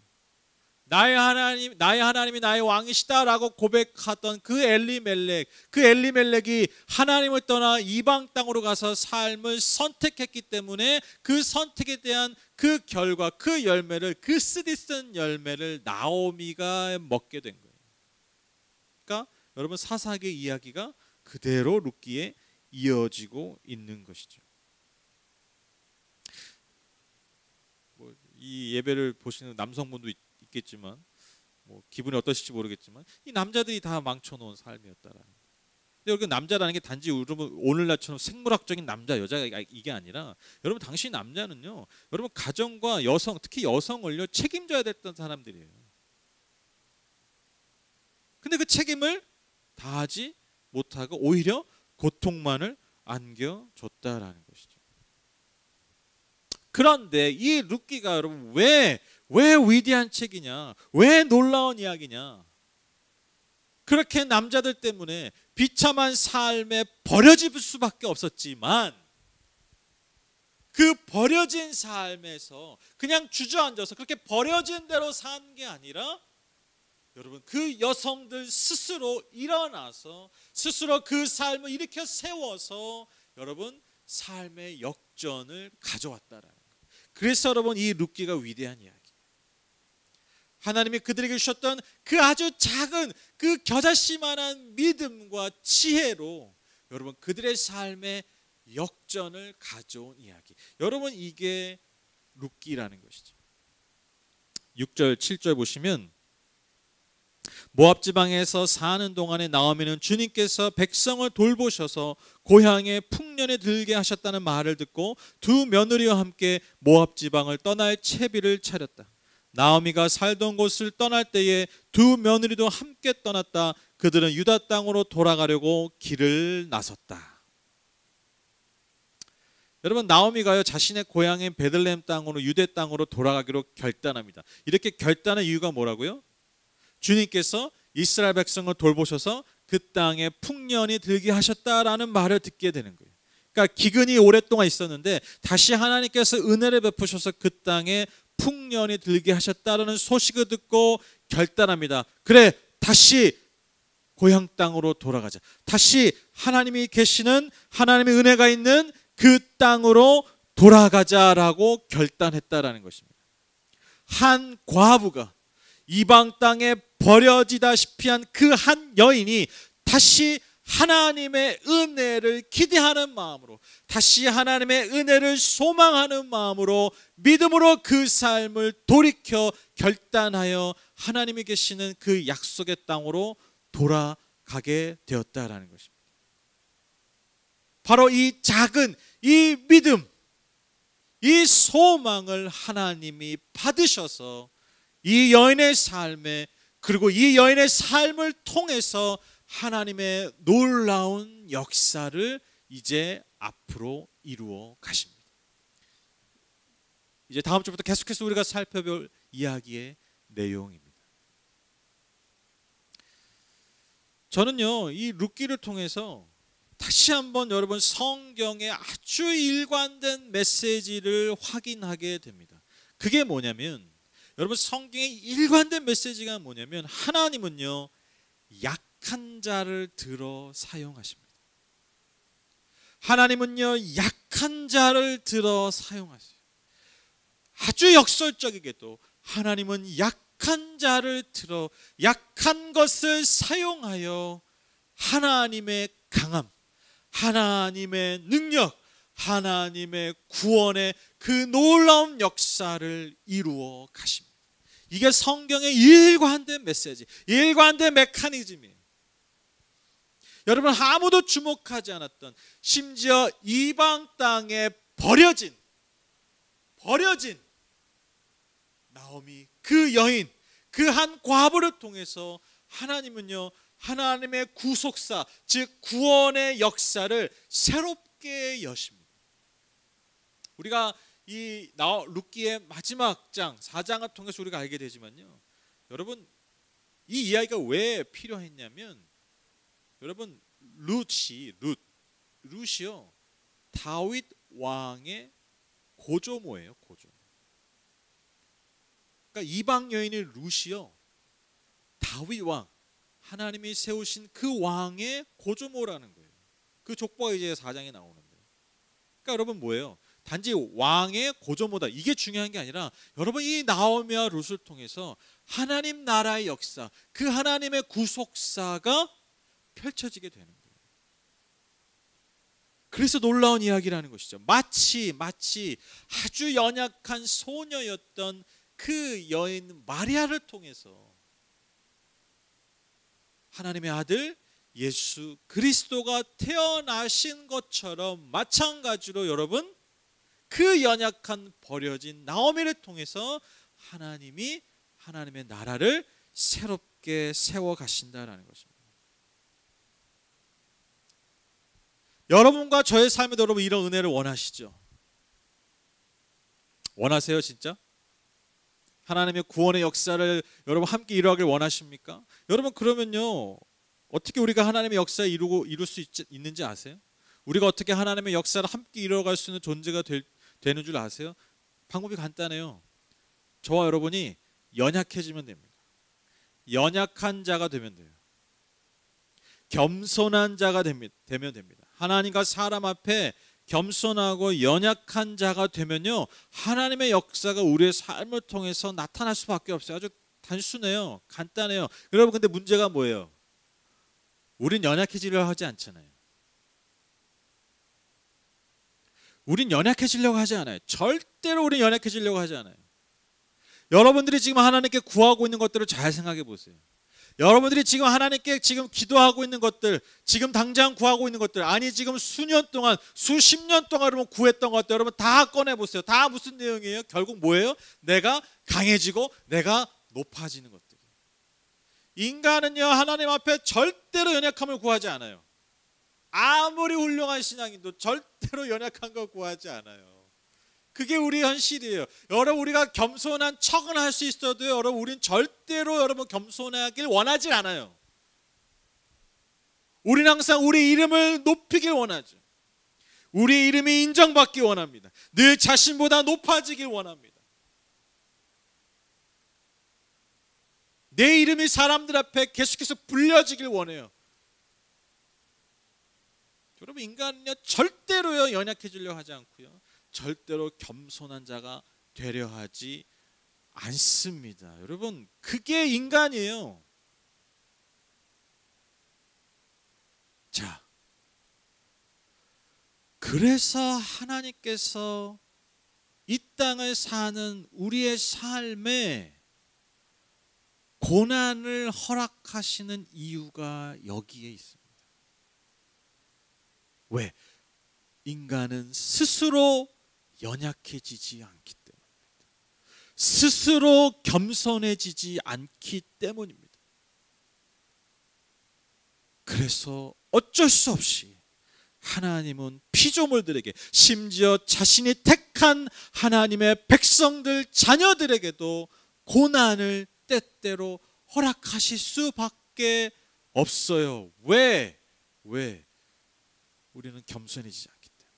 나의 하나님이 나의 왕이시다라고 고백하던 그 엘리멜렉이 하나님을 떠나 이방 땅으로 가서 삶을 선택했기 때문에 그 선택에 대한 그 결과, 그 열매를, 그 쓰디쓴 열매를 나오미가 먹게 된 거예요. 그러니까 여러분 사사기의 이야기가 그대로 룻기에 이어지고 있는 것이죠. 이 예배를 보시는 남성분도 있겠지만 기분이 어떠실지 모르겠지만 이 남자들이 다 망쳐놓은 삶이었다라는 거예요. 여러분 남자라는 게 단지 오늘날처럼 생물학적인 남자 여자가 이게 아니라 여러분 당시 남자는요 여러분 가정과 여성 특히 여성을요 책임져야 됐던 사람들이에요. 근데 그 책임을 다하지 못하고 오히려 고통만을 안겨줬다라는 것이죠. 그런데 이 룻기가 여러분 왜 위대한 책이냐, 왜 놀라운 이야기냐, 그렇게 남자들 때문에 비참한 삶에 버려질 수밖에 없었지만 그 버려진 삶에서 그냥 주저앉아서 그렇게 버려진 대로 산 게 아니라 여러분 그 여성들 스스로 일어나서 스스로 그 삶을 일으켜 세워서 여러분 삶의 역전을 가져왔다라는 거예요. 그래서 여러분 이 룻기가 위대한 이야기. 하나님이 그들에게 주셨던 그 아주 작은 그 겨자씨만한 믿음과 지혜로 여러분 그들의 삶의 역전을 가져온 이야기. 여러분 이게 룻기라는 것이죠. 6절 7절 보시면 모압 지방에서 사는 동안에 나오미는 주님께서 백성을 돌보셔서 고향에 풍년에 들게 하셨다는 말을 듣고 두 며느리와 함께 모압 지방을 떠날 채비를 차렸다. 나오미가 살던 곳을 떠날 때에 두 며느리도 함께 떠났다. 그들은 유다 땅으로 돌아가려고 길을 나섰다. 여러분 나오미가요 자신의 고향인 베들레헴 땅으로 유대 땅으로 돌아가기로 결단합니다. 이렇게 결단한 이유가 뭐라고요? 주님께서 이스라엘 백성을 돌보셔서 그 땅에 풍년이 들게 하셨다라는 말을 듣게 되는 거예요. 그러니까 기근이 오랫동안 있었는데 다시 하나님께서 은혜를 베푸셔서 그 땅에 풍년이 들게 하셨다라는 소식을 듣고 결단합니다. 그래 다시 고향 땅으로 돌아가자. 다시 하나님이 계시는 하나님의 은혜가 있는 그 땅으로 돌아가자라고 결단했다라는 것입니다. 한 과부가 이방 땅에 버려지다시피 한 그 한 여인이 다시 하나님의 은혜를 기대하는 마음으로 다시 하나님의 은혜를 소망하는 마음으로 믿음으로 그 삶을 돌이켜 결단하여 하나님이 계시는 그 약속의 땅으로 돌아가게 되었다라는 것입니다. 바로 이 작은 이 믿음, 이 소망을 하나님이 받으셔서 이 여인의 삶에 그리고 이 여인의 삶을 통해서 하나님의 놀라운 역사를 이제 앞으로 이루어 가십니다. 이제 다음 주부터 계속해서 우리가 살펴볼 이야기의 내용입니다. 저는요 이 룻기를 통해서 다시 한번 여러분 성경의 아주 일관된 메시지를 확인하게 됩니다. 그게 뭐냐면 여러분 성경의 일관된 메시지가 뭐냐면 하나님은요 약한 자를 들어 사용하십니다. 하나님은요 약한 자를 들어 사용하세요. 아주 역설적이게도 하나님은 약한 자를 들어 약한 것을 사용하여 하나님의 강함, 하나님의 능력, 하나님의 구원의 그 놀라운 역사를 이루어 가십니다. 이게 성경의 일관된 메시지, 일관된 메커니즘이에요. 여러분, 아무도 주목하지 않았던, 심지어 이방 땅에 버려진 나오미, 그 여인, 그 한 과부를 통해서 하나님은요, 하나님의 구속사, 즉 구원의 역사를 새롭게 여십니다. 우리가 이 룻기의 마지막 장 4장을 통해서 우리가 알게 되지만요, 여러분, 이 이야기가 왜 필요했냐면, 여러분, 룻이요 다윗 왕의 고조모예요. 고조모. 그러니까 이방 여인의 룻이요 다윗 왕, 하나님이 세우신 그 왕의 고조모라는 거예요. 그 족보가 이제 4장에 나오는데, 그러니까 여러분 뭐예요? 단지 왕의 고조모다, 이게 중요한 게 아니라, 여러분, 이 나오미와 룻을 통해서 하나님 나라의 역사, 그 하나님의 구속사가 펼쳐지게 되는 거예요. 그래서 놀라운 이야기라는 것이죠. 마치 아주 연약한 소녀였던 그 여인 마리아를 통해서 하나님의 아들 예수 그리스도가 태어나신 것처럼, 마찬가지로 여러분, 그 연약한 버려진 나오미를 통해서 하나님이 하나님의 나라를 새롭게 세워 가신다라는 것입니다. 여러분과 저의 삶에도 여러분 이런 은혜를 원하시죠? 원하세요, 진짜? 하나님의 구원의 역사를 여러분 함께 이루어가길 원하십니까? 여러분, 그러면요, 어떻게 우리가 하나님의 역사를 이룰 수 있는지 아세요? 우리가 어떻게 하나님의 역사를 함께 이루어갈 수 있는 존재가 되는 줄 아세요? 방법이 간단해요. 저와 여러분이 연약해지면 됩니다. 연약한 자가 되면 돼요. 겸손한 자가 되면 됩니다. 하나님과 사람 앞에 겸손하고 연약한 자가 되면요, 하나님의 역사가 우리의 삶을 통해서 나타날 수밖에 없어요. 아주 단순해요. 간단해요. 여러분, 근데 문제가 뭐예요? 우린 연약해지려고 하지 않잖아요. 우린 연약해지려고 하지 않아요. 절대로 우린 연약해지려고 하지 않아요. 여러분들이 지금 하나님께 구하고 있는 것들을 잘 생각해 보세요. 여러분들이 지금 하나님께 지금 기도하고 있는 것들, 지금 당장 구하고 있는 것들, 아니 지금 수년 동안, 수십 년 동안 여러분 구했던 것들, 여러분 다 꺼내보세요. 다 무슨 내용이에요? 결국 뭐예요? 내가 강해지고 내가 높아지는 것들. 인간은요, 하나님 앞에 절대로 연약함을 구하지 않아요. 아무리 훌륭한 신앙인도 절대로 연약한 거 구하지 않아요. 그게 우리 현실이에요. 여러분, 우리가 겸손한 척은 할 수 있어도 여러분, 우린 절대로 여러분 겸손하길 원하지 않아요. 우린 항상 우리 이름을 높이길 원하죠. 우리 이름이 인정받기 원합니다. 늘 자신보다 높아지길 원합니다. 내 이름이 사람들 앞에 계속해서 불려지길 원해요. 여러분, 인간은요 절대로요 연약해지려고 하지 않고요, 절대로 겸손한 자가 되려 하지 않습니다. 여러분, 그게 인간이에요. 자, 그래서 하나님께서 이 땅을 사는 우리의 삶에 고난을 허락하시는 이유가 여기에 있습니다. 왜? 인간은 스스로 연약해지지 않기 때문입니다. 스스로 겸손해지지 않기 때문입니다. 그래서 어쩔 수 없이 하나님은 피조물들에게, 심지어 자신이 택한 하나님의 백성들, 자녀들에게도 고난을 때때로 허락하실 수밖에 없어요. 왜? 우리는 겸손해지지 않기 때문에,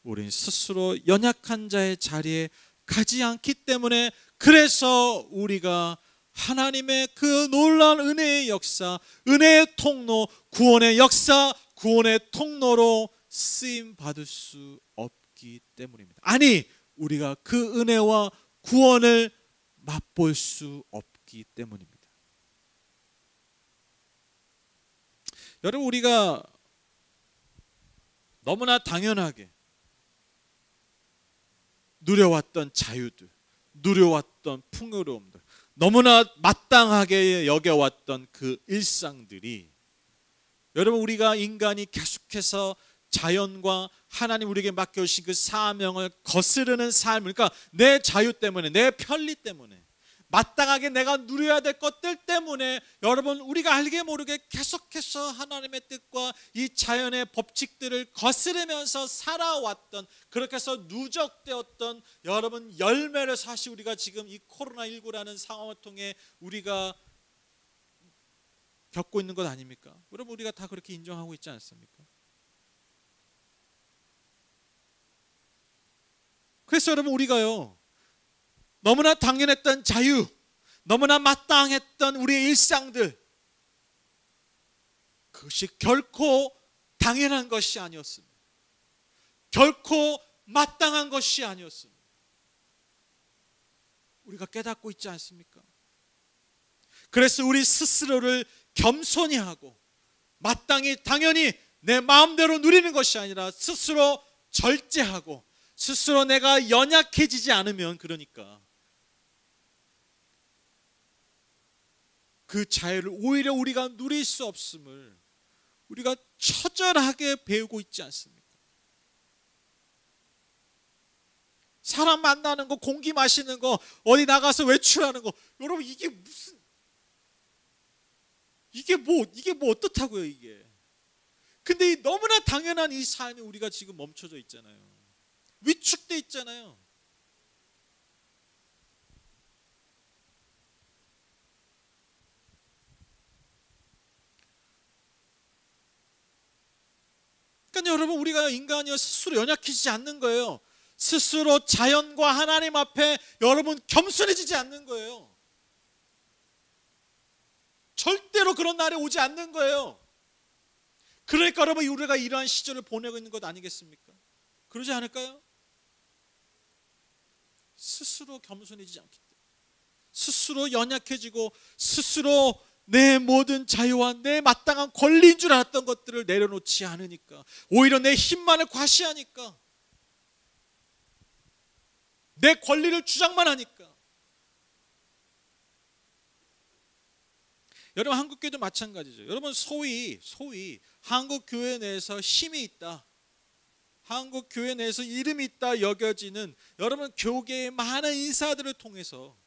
우리는 스스로 연약한 자의 자리에 가지 않기 때문에, 그래서 우리가 하나님의 그 놀라운 은혜의 역사, 은혜의 통로, 구원의 역사, 구원의 통로로 쓰임 받을 수 없기 때문입니다. 아니, 우리가 그 은혜와 구원을 맛볼 수 없기 때문입니다. 여러분 우리가 너무나 당연하게 누려왔던 자유들, 누려왔던 풍요로움들, 너무나 마땅하게 여겨왔던 그 일상들이 여러분 우리가 인간이 계속해서 자연과 하나님 우리에게 맡겨주신 그 사명을 거스르는 삶, 그러니까 내 자유 때문에, 내 편리 때문에, 마땅하게 내가 누려야 될 것들 때문에 여러분 우리가 알게 모르게 계속해서 하나님의 뜻과 이 자연의 법칙들을 거스르면서 살아왔던, 그렇게 해서 누적되었던 여러분 열매를 사실 우리가 지금 이 코로나19라는 상황을 통해 우리가 겪고 있는 것 아닙니까? 여러분 우리가 다 그렇게 인정하고 있지 않습니까? 그래서 여러분 우리가요 너무나 당연했던 자유, 너무나 마땅했던 우리의 일상들, 그것이 결코 당연한 것이 아니었습니다. 결코 마땅한 것이 아니었습니다. 우리가 깨닫고 있지 않습니까? 그래서 우리 스스로를 겸손히 하고 마땅히 당연히 내 마음대로 누리는 것이 아니라 스스로 절제하고 스스로 내가 연약해지지 않으면, 그러니까 그 자유를 오히려 우리가 누릴 수 없음을 우리가 처절하게 배우고 있지 않습니까? 사람 만나는 거, 공기 마시는 거, 어디 나가서 외출하는 거, 여러분 이게 무슨, 이게 뭐 어떻다고요 이게? 근데 너무나 당연한 이 삶이 우리가 지금 멈춰져 있잖아요. 위축돼 있잖아요. 그러니까 여러분 우리가 인간이요 스스로 연약해지지 않는 거예요. 스스로 자연과 하나님 앞에 여러분 겸손해지지 않는 거예요. 절대로 그런 날이 오지 않는 거예요. 그러니까 여러분 우리가 이러한 시절을 보내고 있는 것 아니겠습니까? 그러지 않을까요? 스스로 겸손해지지 않기 때문에, 스스로 연약해지고 스스로 내 모든 자유와 내 마땅한 권리인 줄 알았던 것들을 내려놓지 않으니까, 오히려 내 힘만을 과시하니까, 내 권리를 주장만 하니까. 여러분 한국교회도 마찬가지죠. 여러분 소위 한국교회 내에서 힘이 있다, 한국교회 내에서 이름이 있다 여겨지는 여러분 교계의 많은 인사들을 통해서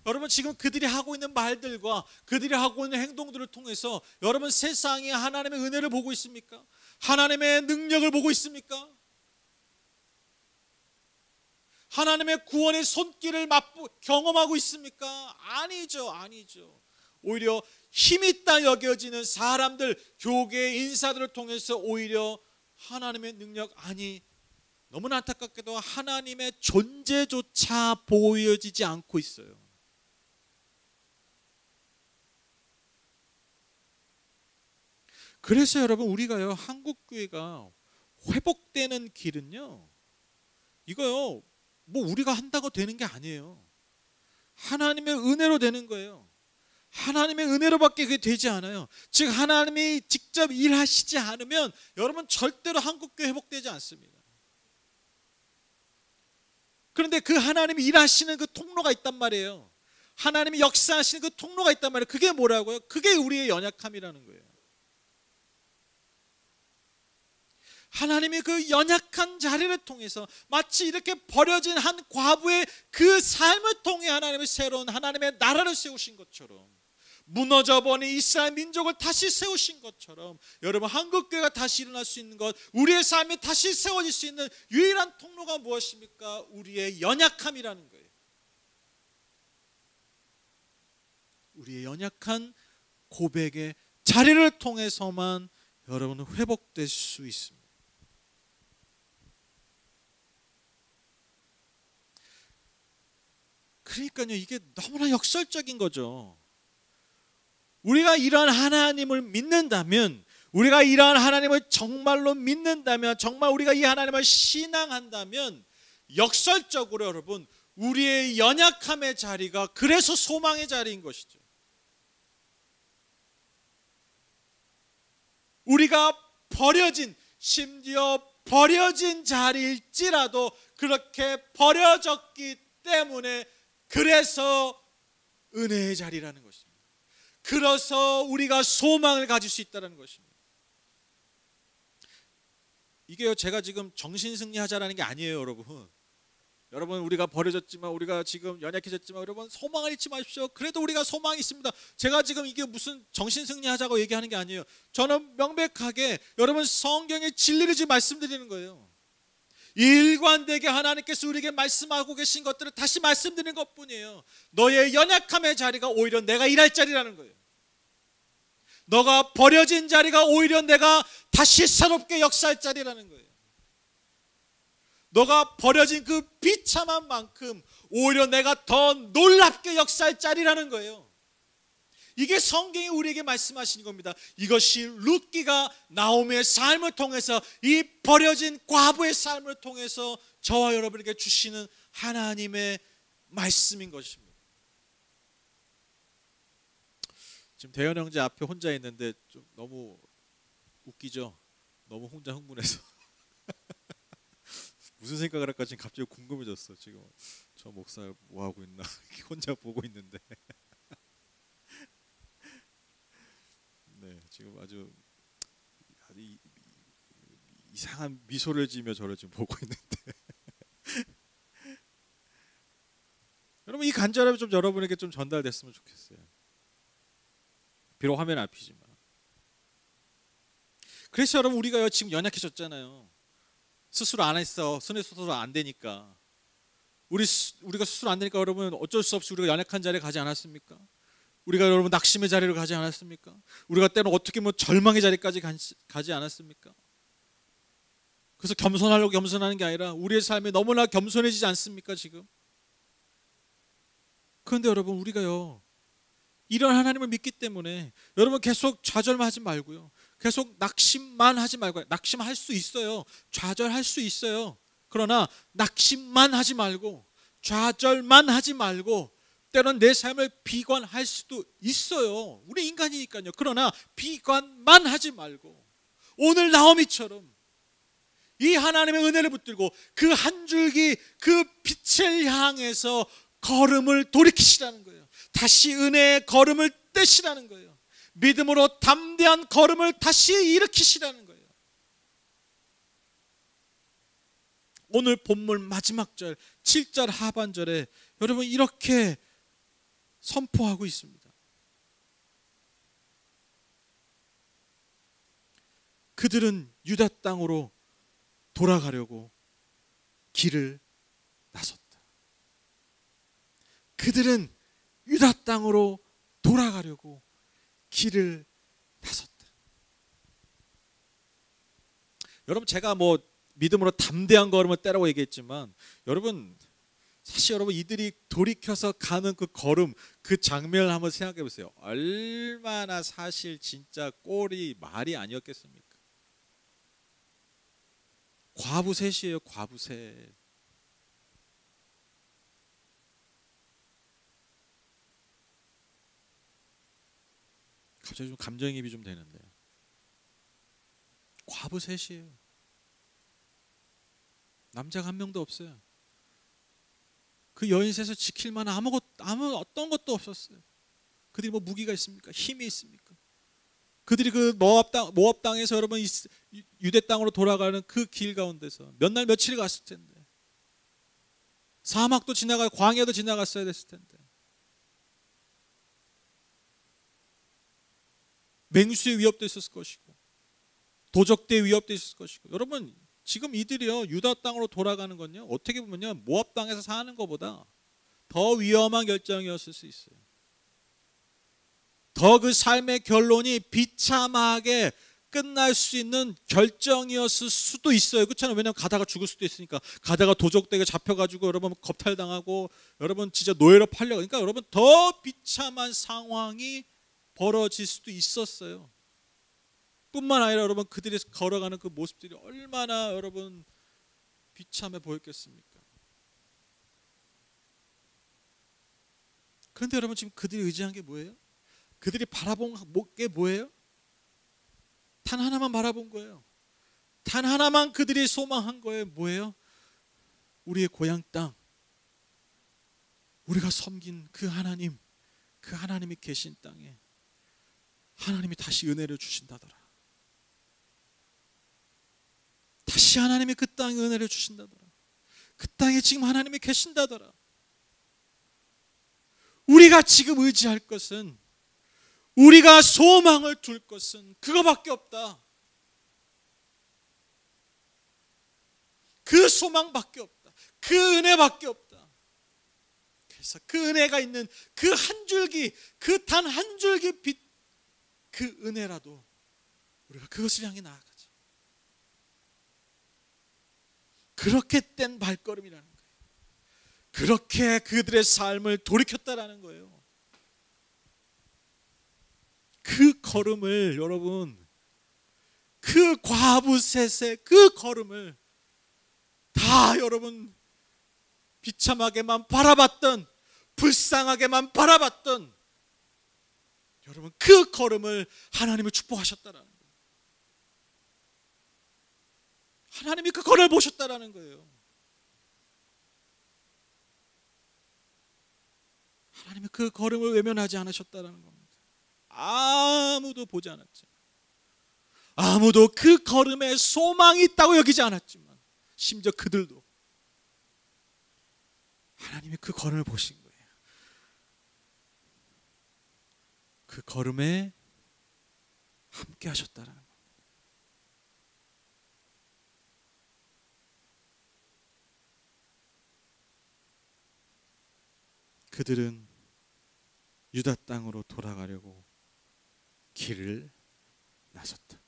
여러분 지금 그들이 하고 있는 말들과 그들이 하고 있는 행동들을 통해서 여러분 세상에 하나님의 은혜를 보고 있습니까? 하나님의 능력을 보고 있습니까? 하나님의 구원의 손길을 경험하고 있습니까? 아니죠. 오히려 힘이 있다 여겨지는 사람들, 교계의 인사들을 통해서 오히려 하나님의 능력, 아니 너무나 안타깝게도 하나님의 존재조차 보여지지 않고 있어요. 그래서 여러분 우리가요 한국교회가 회복되는 길은요 이거요 뭐 우리가 한다고 되는 게 아니에요. 하나님의 은혜로 되는 거예요. 하나님의 은혜로밖에 그게 되지 않아요. 즉 하나님이 직접 일하시지 않으면 여러분 절대로 한국교회 회복되지 않습니다. 그런데 그 하나님이 일하시는 그 통로가 있단 말이에요. 하나님이 역사하시는 그 통로가 있단 말이에요. 그게 뭐라고요? 그게 우리의 연약함이라는 거예요. 하나님이 그 연약한 자리를 통해서 마치 이렇게 버려진 한 과부의 그 삶을 통해 하나님의 새로운 하나님의 나라를 세우신 것처럼, 무너져버린 이스라엘 민족을 다시 세우신 것처럼 여러분 한국교회가 다시 일어날 수 있는 것, 우리의 삶이 다시 세워질 수 있는 유일한 통로가 무엇입니까? 우리의 연약함이라는 거예요. 우리의 연약한 고백의 자리를 통해서만 여러분은 회복될 수 있습니다. 그러니까요 이게 너무나 역설적인 거죠. 우리가 이러한 하나님을 믿는다면, 우리가 이러한 하나님을 정말로 믿는다면, 정말 우리가 이 하나님을 신앙한다면 역설적으로 여러분 우리의 연약함의 자리가 그래서 소망의 자리인 것이죠. 우리가 버려진, 심지어 버려진 자리일지라도 그렇게 버려졌기 때문에 그래서 은혜의 자리라는 것입니다. 그래서 우리가 소망을 가질 수 있다는 것입니다. 이게요, 제가 지금 정신승리하자라는 게 아니에요, 여러분. 여러분, 우리가 버려졌지만, 우리가 지금 연약해졌지만, 여러분 소망을 잊지 마십시오. 그래도 우리가 소망이 있습니다. 제가 지금 이게 무슨 정신승리하자고 얘기하는 게 아니에요. 저는 명백하게 여러분 성경의 진리를 지금 말씀드리는 거예요. 일관되게 하나님께서 우리에게 말씀하고 계신 것들을 다시 말씀드리는 것뿐이에요. 너의 연약함의 자리가 오히려 내가 일할 자리라는 거예요. 너가 버려진 자리가 오히려 내가 다시 새롭게 역사할 자리라는 거예요. 너가 버려진 그 비참한 만큼 오히려 내가 더 놀랍게 역사할 자리라는 거예요. 이게 성경이 우리에게 말씀하시는 겁니다. 이것이 룻기가 나오미의 삶을 통해서, 이 버려진 과부의 삶을 통해서 저와 여러분에게 주시는 하나님의 말씀인 것입니다. 지금 대현 형제 앞에 혼자 있는데 좀 너무 웃기죠? 너무 혼자 흥분해서 무슨 생각을 할까 지금 갑자기 궁금해졌어. 지금 저 목사 뭐 하고 있나 혼자 보고 있는데 네, 지금 아주 이상한 미소를 지으며 저를 지금 보고 있는데 여러분, 이 간절함이 좀 여러분에게 좀 전달됐으면 좋겠어요. 비록 화면 앞이지만. 그래서 여러분, 우리가 지금 연약해졌잖아요. 스스로 안 했어. 스스로 안 되니까. 우리가 스스로 안 되니까 여러분 어쩔 수 없이 우리가 연약한 자리에 가지 않았습니까? 우리가 여러분 낙심의 자리로 가지 않았습니까? 우리가 때는 어떻게 절망의 자리까지 가지 않았습니까? 그래서 겸손하려고 겸손하는 게 아니라 우리의 삶이 너무나 겸손해지지 않습니까 지금? 그런데 여러분, 우리가요 이런 하나님을 믿기 때문에 여러분 계속 좌절하지 말고요, 계속 낙심만 하지 말고요. 낙심할 수 있어요. 좌절할 수 있어요. 그러나 낙심만 하지 말고 좌절만 하지 말고, 때론 내 삶을 비관할 수도 있어요. 우리 인간이니까요. 그러나 비관만 하지 말고 오늘 나오미처럼 이 하나님의 은혜를 붙들고 그 한 줄기 그 빛을 향해서 걸음을 돌이키시라는 거예요. 다시 은혜의 걸음을 떼시라는 거예요. 믿음으로 담대한 걸음을 다시 일으키시라는 거예요. 오늘 본문 마지막 절 7절 하반절에 여러분 이렇게 선포하고 있습니다. 그들은 유다 땅으로 돌아가려고 길을 나섰다. 그들은 유다 땅으로 돌아가려고 길을 나섰다. 여러분, 제가 믿음으로 담대한 걸음을 떼라고 얘기했지만, 여러분 사실 여러분 이들이 돌이켜서 가는 그 걸음, 그 장면을 한번 생각해 보세요. 얼마나 사실 진짜 꼴이 말이 아니었겠습니까? 과부 셋이에요. 과부 셋. 갑자기 좀 감정이입이 좀 되는데, 과부 셋이에요. 남자가 한 명도 없어요. 그 여인 셋을 지킬 만한 어떤 것도 없었어요. 그들이 무기가 있습니까? 힘이 있습니까? 그들이 그 모압 땅에서 여러분 유대 땅으로 돌아가는 그 길 가운데서 몇 날 며칠 갔을 텐데, 사막도 지나가 광야도 지나갔어야 됐을 텐데, 맹수의 위협도 있었을 것이고 도적대의 위협도 있었을 것이고, 여러분 지금 이들이요 유다 땅으로 돌아가는 건요 어떻게 보면요 모압 땅에서 사는 것보다 더 위험한 결정이었을 수 있어요. 더 그 삶의 결론이 비참하게 끝날 수 있는 결정이었을 수도 있어요. 그렇잖아요. 왜냐하면 가다가 죽을 수도 있으니까. 가다가 도적대에 잡혀가지고 여러분 겁탈당하고 여러분 진짜 노예로 팔려. 그러니까 여러분 더 비참한 상황이 벌어질 수도 있었어요. 뿐만 아니라 여러분 그들이 걸어가는 그 모습들이 얼마나 여러분 비참해 보였겠습니까? 그런데 여러분 지금 그들이 의지한 게 뭐예요? 그들이 바라본 게 뭐예요? 단 하나만 바라본 거예요. 단 하나만 그들이 소망한 거예요. 뭐예요? 우리의 고향 땅, 우리가 섬긴 그 하나님, 그 하나님이 계신 땅에 하나님이 다시 은혜를 주신다더라. 다시 하나님이 그 땅에 은혜를 주신다더라. 그 땅에 지금 하나님이 계신다더라. 우리가 지금 의지할 것은, 우리가 소망을 둘 것은 그거밖에 없다. 그 소망밖에 없다. 그 은혜밖에 없다. 그래서 그 은혜가 있는 그 한 줄기, 그 단 한 줄기 빛, 그 은혜라도 우리가 그것을 향해 나아가자. 그렇게 뗀 발걸음이라는 거예요. 그렇게 그들의 삶을 돌이켰다라는 거예요. 그 걸음을, 여러분, 그 과부 셋의 그 걸음을 다 여러분 비참하게만 바라봤던, 불쌍하게만 바라봤던 여러분, 그 걸음을 하나님이 축복하셨다라는 거예요. 하나님이 그 걸음을 보셨다라는 거예요. 하나님이 그 걸음을 외면하지 않으셨다라는 겁니다. 아무도 보지 않았죠. 아무도 그 걸음에 소망이 있다고 여기지 않았지만, 심지어 그들도 하나님이 그 걸음을 보신 거예요. 그 걸음에 함께 하셨다라는 겁니다. 그들은 유다 땅으로 돌아가려고 길을 나섰다.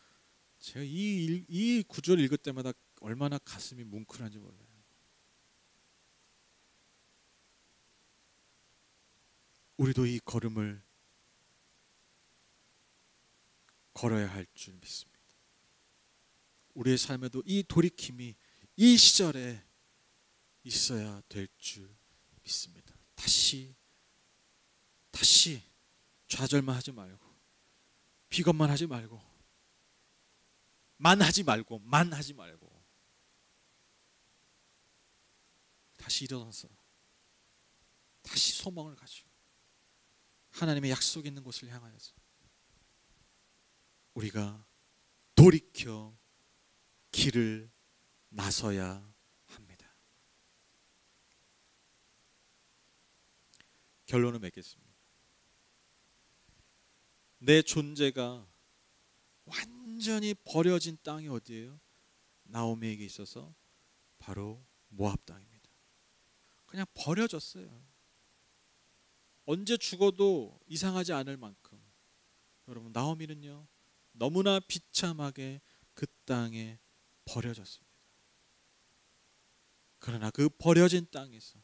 제가 이 구절을 읽을 때마다 얼마나 가슴이 뭉클한지 몰라요. 우리도 이 걸음을 걸어야 할 줄 믿습니다. 우리의 삶에도 이 돌이킴이 이 시절에 있어야 될 줄 믿습니다. 다시 좌절만 하지 말고, 비겁만 하지 말고, 만하지 말고 다시 일어나서 다시 소망을 가지고 하나님의 약속 있는 곳을 향하여서 우리가 돌이켜 길을 나서야 합니다. 결론을 맺겠습니다. 내 존재가 완전히 버려진 땅이 어디예요? 나오미에게 있어서 바로 모압 땅입니다. 그냥 버려졌어요. 언제 죽어도 이상하지 않을 만큼. 여러분, 나오미는요 너무나 비참하게 그 땅에 버려졌습니다. 그러나 그 버려진 땅에서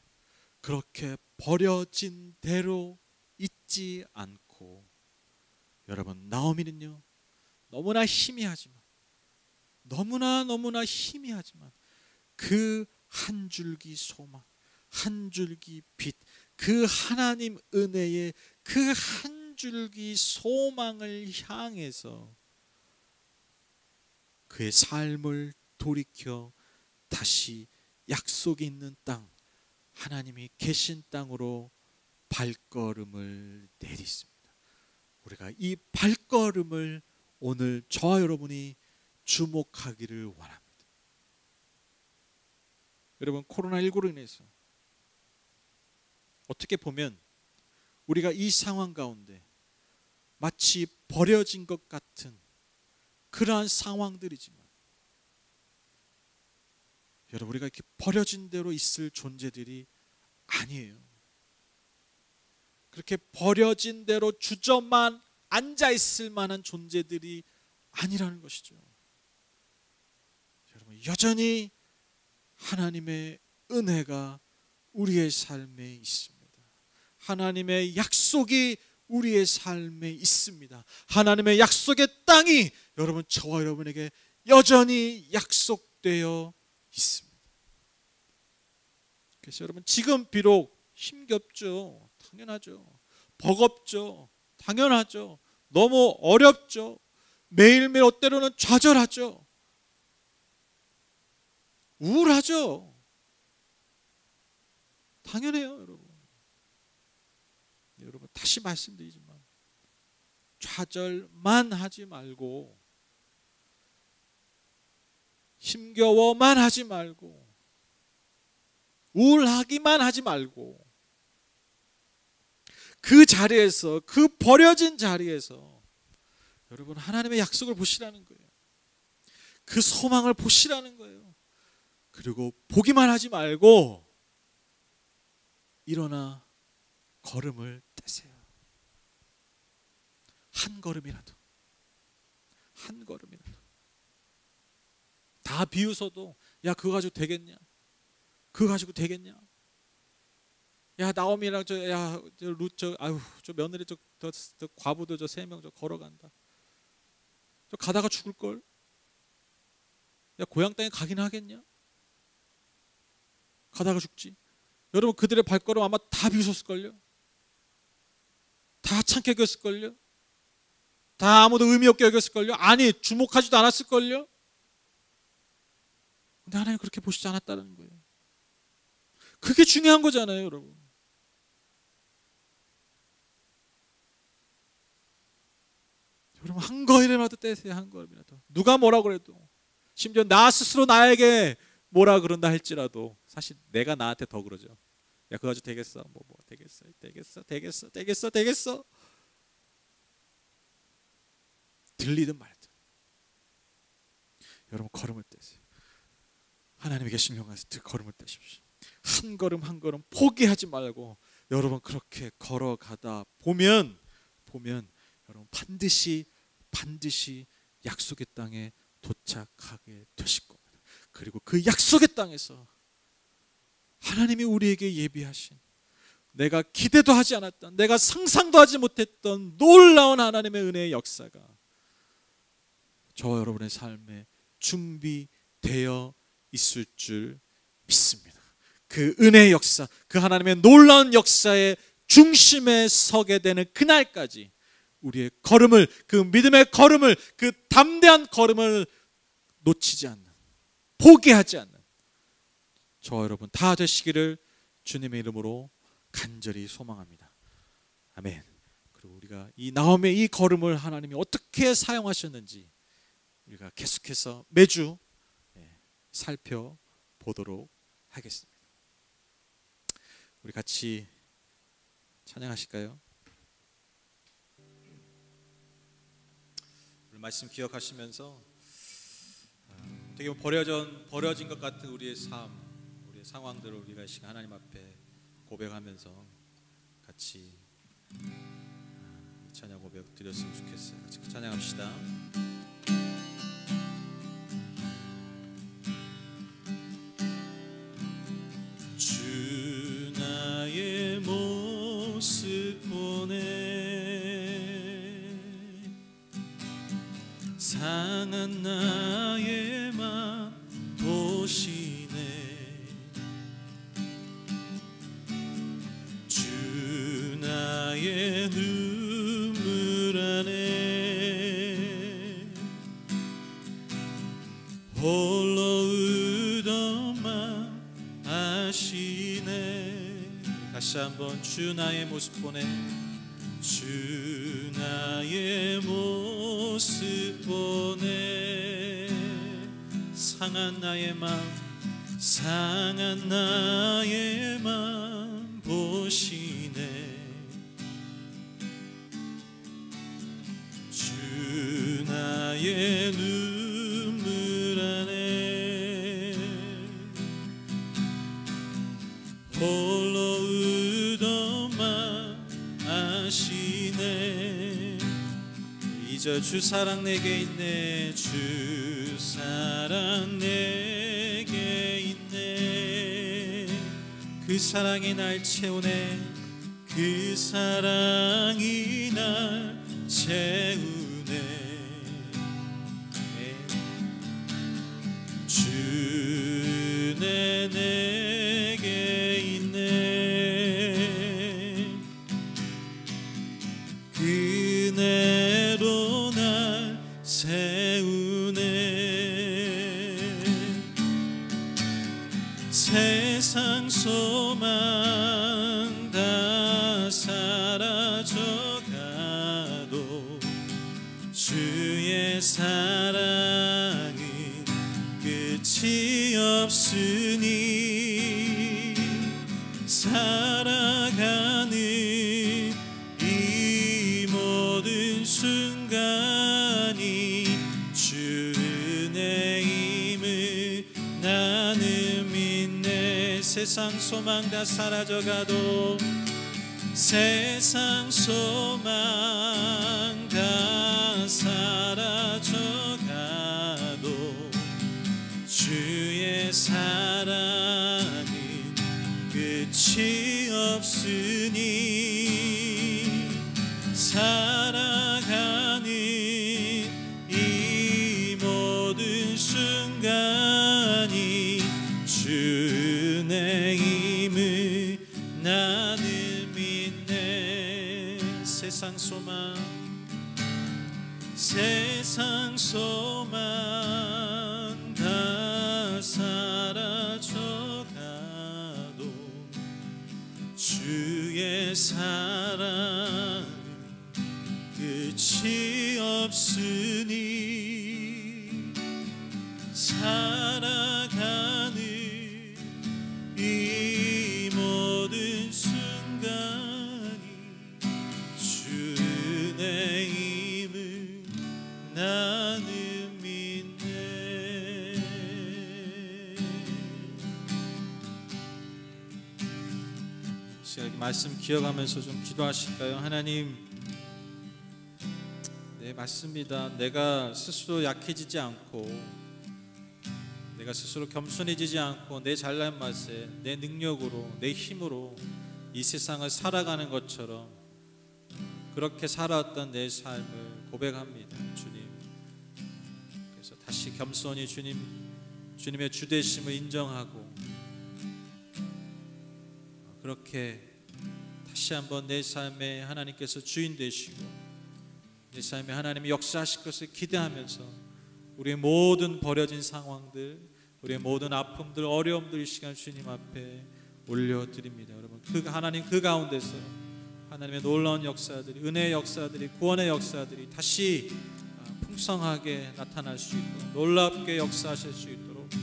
그렇게 버려진 대로 있지 않고, 여러분, 나오미는요 너무나 희미하지만 그 한 줄기 소망, 한 줄기 빛, 그 하나님 은혜의 그 한 줄기 소망을 향해서 그의 삶을 돌이켜 다시 약속이 있는 땅, 하나님이 계신 땅으로 발걸음을 내딛습니다. 우리가 이 발걸음을 오늘 저와 여러분이 주목하기를 원합니다. 여러분, 코로나19로 인해서 어떻게 보면 우리가 이 상황 가운데 마치 버려진 것 같은 그러한 상황들이지만, 여러분, 우리가 이렇게 버려진 대로 있을 존재들이 아니에요. 그렇게 버려진 대로 주저만 앉아 있을 만한 존재들이 아니라는 것이죠. 여러분, 여전히 하나님의 은혜가 우리의 삶에 있습니다. 하나님의 약속이 우리의 삶에 있습니다. 하나님의 약속의 땅이 여러분, 저와 여러분에게 여전히 약속되어 있습니다. 그래서 여러분, 지금 비록 힘겹죠. 당연하죠. 버겁죠. 당연하죠. 너무 어렵죠. 매일매일 때로는 좌절하죠. 우울하죠. 당연해요, 여러분. 여러분, 다시 말씀드리지만 좌절만 하지 말고, 힘겨워만 하지 말고, 우울하기만 하지 말고, 그 자리에서, 그 버려진 자리에서 여러분 하나님의 약속을 보시라는 거예요. 그 소망을 보시라는 거예요. 그리고 보기만 하지 말고 일어나 걸음을 떼세요. 한 걸음이라도, 한 걸음이라도. 다 비웃어도 야, 그거 가지고 되겠냐? 그거 가지고 되겠냐? 야, 나오미랑 저 며느리 저 과부도 저 3명 저 걸어간다. 저 가다가 죽을 걸. 야, 고향 땅에 가긴 하겠냐? 가다가 죽지. 여러분, 그들의 발걸음 아마 다 비웃었을걸요. 다 하찮게 여겼을걸요. 다 아무도 의미 없게 여겼을걸요. 아니, 주목하지도 않았을걸요. 근데 하나님 그렇게 보시지 않았다는 거예요. 그게 중요한 거잖아요, 여러분. 여러분, 한 걸음이라도 떼세요. 한 걸음이라도. 누가 뭐라 그래도, 심지어 나 스스로 나에게 뭐라 그런다 할지라도 사실 내가 나한테 더 그러죠. 야, 그거 가지고 되겠어? 뭐 되겠어? 들리든 말든 여러분, 걸음을 떼세요. 하나님에게 신령해서 걸음을 떼십시오. 한 걸음 한 걸음 포기하지 말고 여러분 그렇게 걸어가다 보면 여러분 반드시 약속의 땅에 도착하게 되실 겁니다. 그리고 그 약속의 땅에서 하나님이 우리에게 예비하신, 내가 기대도 하지 않았던, 내가 상상도 하지 못했던 놀라운 하나님의 은혜의 역사가 저와 여러분의 삶에 준비되어 있을 줄 믿습니다. 그 은혜의 역사, 그 하나님의 놀라운 역사의 중심에 서게 되는 그날까지 우리의 걸음을, 그 믿음의 걸음을, 그 담대한 걸음을 놓치지 않는, 포기하지 않는 저와 여러분 다 되시기를 주님의 이름으로 간절히 소망합니다. 아멘. 그리고 우리가 이 나옴의 이 걸음을 하나님이 어떻게 사용하셨는지 우리가 계속해서 매주 살펴보도록 하겠습니다. 우리 같이 찬양하실까요? 오늘 말씀 기억하시면서 어떻게 보면 버려진 것 같은 우리의 삶, 우리의 상황들을 우리가 이 시간 하나님 앞에 고백하면서 같이 찬양 고백 드렸으면 좋겠어요. 같이 찬양합시다. 주 나의 모습 보네, 상한 나의 맘 보시네. 주 나의 눈물 안에 홀로 울던 맘 아시네. 다시 한번 주 나의 모습 보네, 주 나의 모습 보네. 상한 나의 맘 보시네. 주 나의 눈물 안에 홀로 울던 맘 아시네. 이제 주 사랑 내게 있네, 주 사랑 내게 있네. 그 사랑이 날 채우네, 그 사랑이 날 채우네. 주 내게 있네, 그네로 날 세상 소망 다 사라져가도 주의 사랑은 끝이 없으니 살아가는 이 모든 순간이 주 은혜임을 나는 믿네. 세상 소망 다 사라져가도 세상 소망 다 사라져가도 주의 사랑은 끝이 없으니 살아가는 이 모든 순간이 주 은혜임을 나는 믿네. 세상 소망 다 사라져가도 주의 사랑 끝이 없으니 살아가는 이 모든 순간이 주 은혜임을 나는 믿네. 시간 말씀 기억하면서 좀 기도하실까요? 하나님, 네, 맞습니다. 내가 스스로 약해지지 않고 내가 스스로 겸손해지지 않고 내 잘난 맛에 내 능력으로 내 힘으로 이 세상을 살아가는 것처럼 그렇게 살아왔던 내 삶을 고백합니다. 주님, 그래서 다시 겸손히 주님의 주되심을 인정하고 그렇게 다시 한번 내 삶에 하나님께서 주인 되시고 내 삶에 하나님이 역사하실 것을 기대하면서 우리의 모든 버려진 상황들, 우리의 모든 아픔들, 어려움들 이 시간 주님 앞에 올려드립니다. 여러분, 하나님 그 가운데서 하나님의 놀라운 역사들이, 은혜의 역사들이, 구원의 역사들이 다시 풍성하게 나타날 수 있도록, 놀랍게 역사하실 수 있도록 이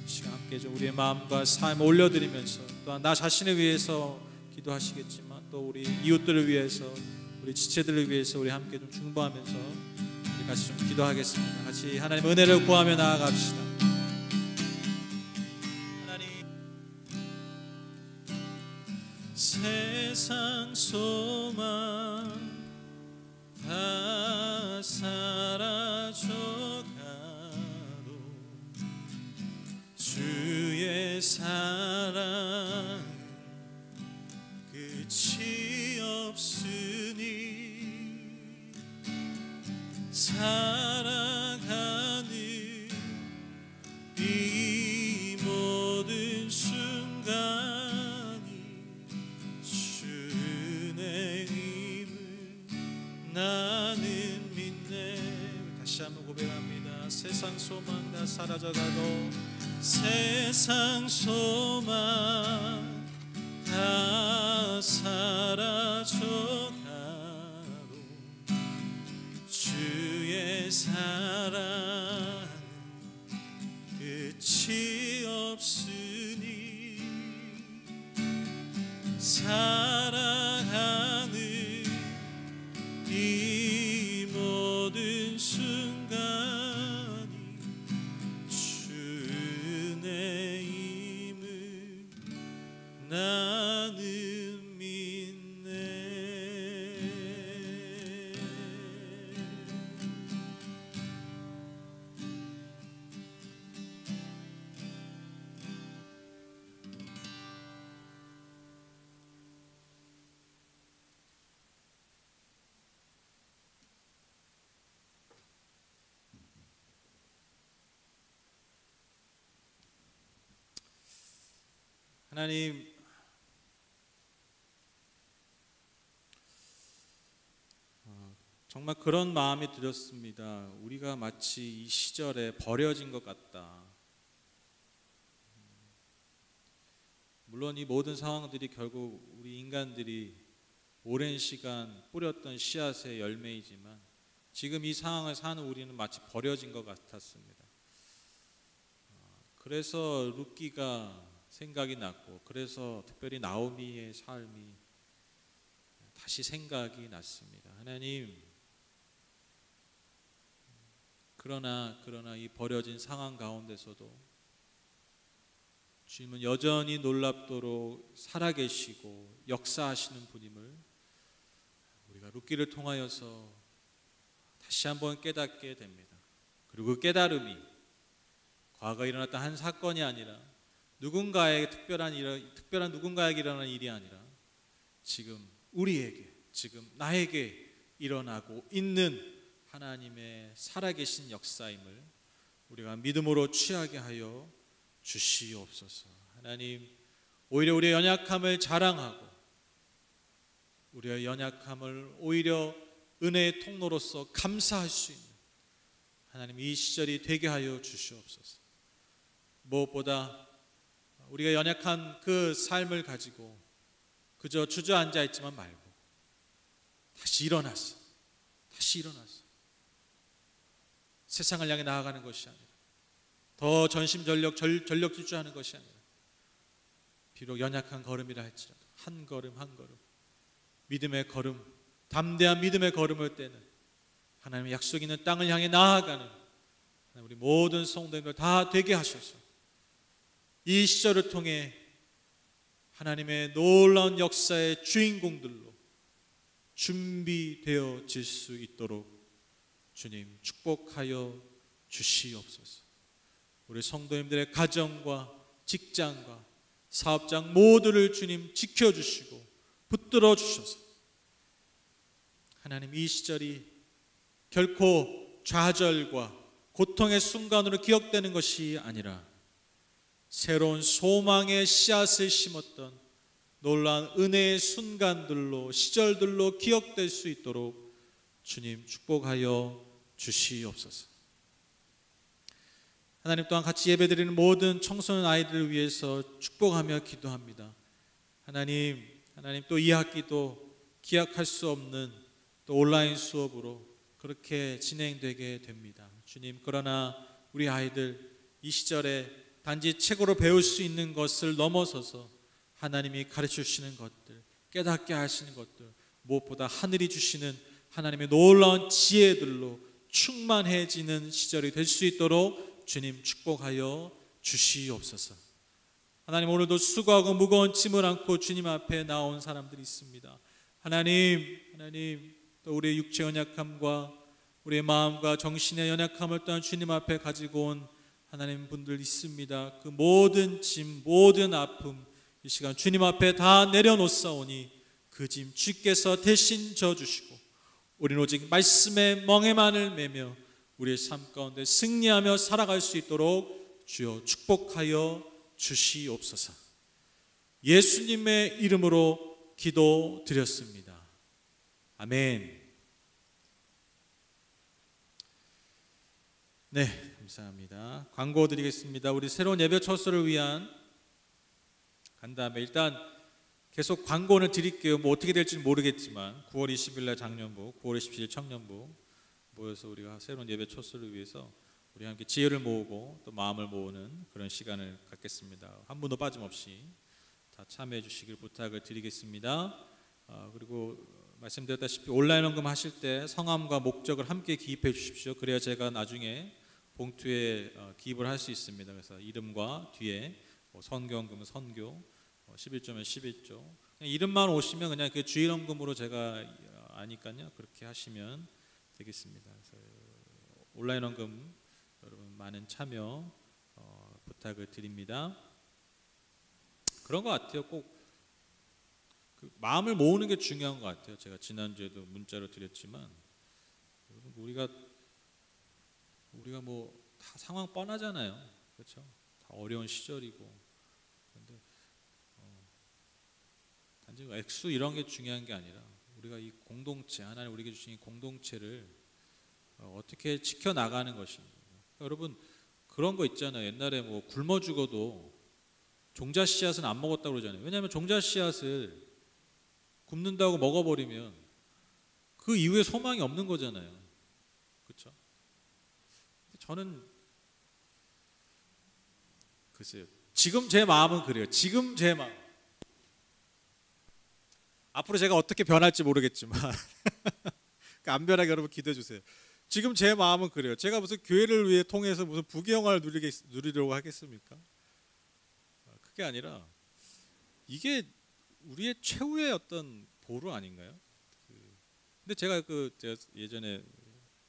시간 함께 좀 우리의 마음과 삶을 올려드리면서 또한 나 자신을 위해서 기도하시겠지만 또 우리 이웃들을 위해서, 우리 지체들을 위해서 우리 함께 좀 중보하면서 우리 같이 좀 기도하겠습니다. 같이 하나님 은혜를 구하며 나아갑시다. 하나님, 세상 소망 다 사라져가도 주의 사랑 끝이 없으니 살아가는 이 모든 순간이 주 은혜임을 나는 믿네. 다시 한번 고백합니다. 세상 소망 다 사라져가도 세상 소망 다 사라져가도 주의 사랑 끝이 없으니 살아가는 이 모든 순간이 주 은혜임을 나는 믿네. 하나님, 정말 그런 마음이 들었습니다. 우리가 마치 이 시절에 버려진 것 같다. 물론 이 모든 상황들이 결국 우리 인간들이 오랜 시간 뿌렸던 씨앗의 열매이지만 지금 이 상황을 사는 우리는 마치 버려진 것 같았습니다. 그래서 룻기가 생각이 났고, 그래서 특별히 나오미의 삶이 다시 생각이 났습니다. 하나님, 그러나 이 버려진 상황 가운데서도 주님은 여전히 놀랍도록 살아계시고 역사하시는 분임을 우리가 룻기를 통하여서 다시 한번 깨닫게 됩니다. 그리고 그 깨달음이 과거에 일어났던 한 사건이 아니라 누군가의 특별한 누군가에게 일어난 일이 아니라 지금 우리에게, 지금 나에게 일어나고 있는 하나님의 살아계신 역사임을 우리가 믿음으로 취하게 하여 주시옵소서. 하나님, 오히려 우리의 연약함을 자랑하고 우리의 연약함을 오히려 은혜의 통로로서 감사할 수 있는 하나님, 이 시절이 되게 하여 주시옵소서. 무엇보다 우리가 연약한 그 삶을 가지고 그저 주저앉아 있지만 말고 다시 일어나서 세상을 향해 나아가는 것이 아니라 더 전심전력 질주하는 것이 아니라 비록 연약한 걸음이라 할지라도 한 걸음 한 걸음 믿음의 걸음, 담대한 믿음의 걸음을 떼는 하나님의 약속 있는 땅을 향해 나아가는 우리 모든 성도님들 다 되게 하셔서 이 시절을 통해 하나님의 놀라운 역사의 주인공들로 준비되어질 수 있도록 주님 축복하여 주시옵소서. 우리 성도님들의 가정과 직장과 사업장 모두를 주님 지켜주시고 붙들어 주셔서 하나님, 이 시절이 결코 좌절과 고통의 순간으로 기억되는 것이 아니라 새로운 소망의 씨앗을 심었던 놀라운 은혜의 순간들로, 시절들로 기억될 수 있도록 주님 축복하여 주시옵소서. 하나님, 또한 같이 예배드리는 모든 청소년 아이들을 위해서 축복하며 기도합니다. 하나님 또 이 학기도 기약할 수 없는 또 온라인 수업으로 그렇게 진행되게 됩니다. 주님, 그러나 우리 아이들 이 시절에 단지 책으로 배울 수 있는 것을 넘어서서 하나님이 가르쳐 주시는 것들, 깨닫게 하시는 것들, 무엇보다 하늘이 주시는 하나님의 놀라운 지혜들로 충만해지는 시절이 될 수 있도록 주님 축복하여 주시옵소서. 하나님, 오늘도 수고하고 무거운 짐을 안고 주님 앞에 나온 사람들이 있습니다. 하나님 또 우리의 육체 연약함과 우리의 마음과 정신의 연약함을 또한 주님 앞에 가지고 온 하나님 분들 있습니다. 그 모든 짐, 모든 아픔 이 시간 주님 앞에 다 내려놓사오니 그 짐 주께서 대신 져주시고 우리는 오직 말씀의 멍에만을 매며 우리의 삶 가운데 승리하며 살아갈 수 있도록 주여 축복하여 주시옵소서. 예수님의 이름으로 기도드렸습니다. 아멘. 네, 감사합니다. 광고 드리겠습니다. 우리 새로운 예배 초소를 위한 간 다음에 일단 계속 광고는 드릴게요. 뭐 어떻게 될지는 모르겠지만 9월 20일 날 장년부, 9월 27일 청년부 모여서 우리가 새로운 예배 초소를 위해서 우리 함께 지혜를 모으고 또 마음을 모으는 그런 시간을 갖겠습니다. 한 분도 빠짐없이 다 참여해 주시길 부탁을 드리겠습니다. 그리고 말씀드렸다시피 온라인 헌금 하실 때 성함과 목적을 함께 기입해 주십시오. 그래야 제가 나중에 봉투에 기입을 할 수 있습니다. 그래서 이름과 뒤에 선교헌금은 선교, 11조면 11조. 그냥 이름만 오시면 그냥 그 주일헌금으로 제가 아니까요. 그렇게 하시면 되겠습니다. 그래서 온라인 헌금 여러분 많은 참여 부탁을 드립니다. 그런 것 같아요. 꼭 그 마음을 모으는 게 중요한 것 같아요. 제가 지난주에도 문자로 드렸지만 우리가 뭐 다 상황 뻔하잖아요. 그렇죠? 다 어려운 시절이고 그런데 단지 액수 이런 게 중요한 게 아니라 우리가 이 공동체, 하나님 우리에게 주신 이 공동체를 어떻게 지켜나가는 것입니다. 여러분 그런 거 있잖아요. 옛날에 뭐 굶어 죽어도 종자 씨앗은 안 먹었다고 그러잖아요. 왜냐하면 종자 씨앗을 굽는다고 먹어버리면 그 이후에 소망이 없는 거잖아요. 그렇죠? 저는 글쎄요. 지금 제 마음은 그래요. 지금 제 마음. 앞으로 제가 어떻게 변할지 모르겠지만 안 변하게 여러분 기도해 주세요. 지금 제 마음은 그래요. 제가 무슨 교회를 위해 통해서 무슨 부귀영화를 누리려고 하겠습니까? 그게 아니라 이게 우리의 최후의 어떤 보루 아닌가요? 근데 제가 예전에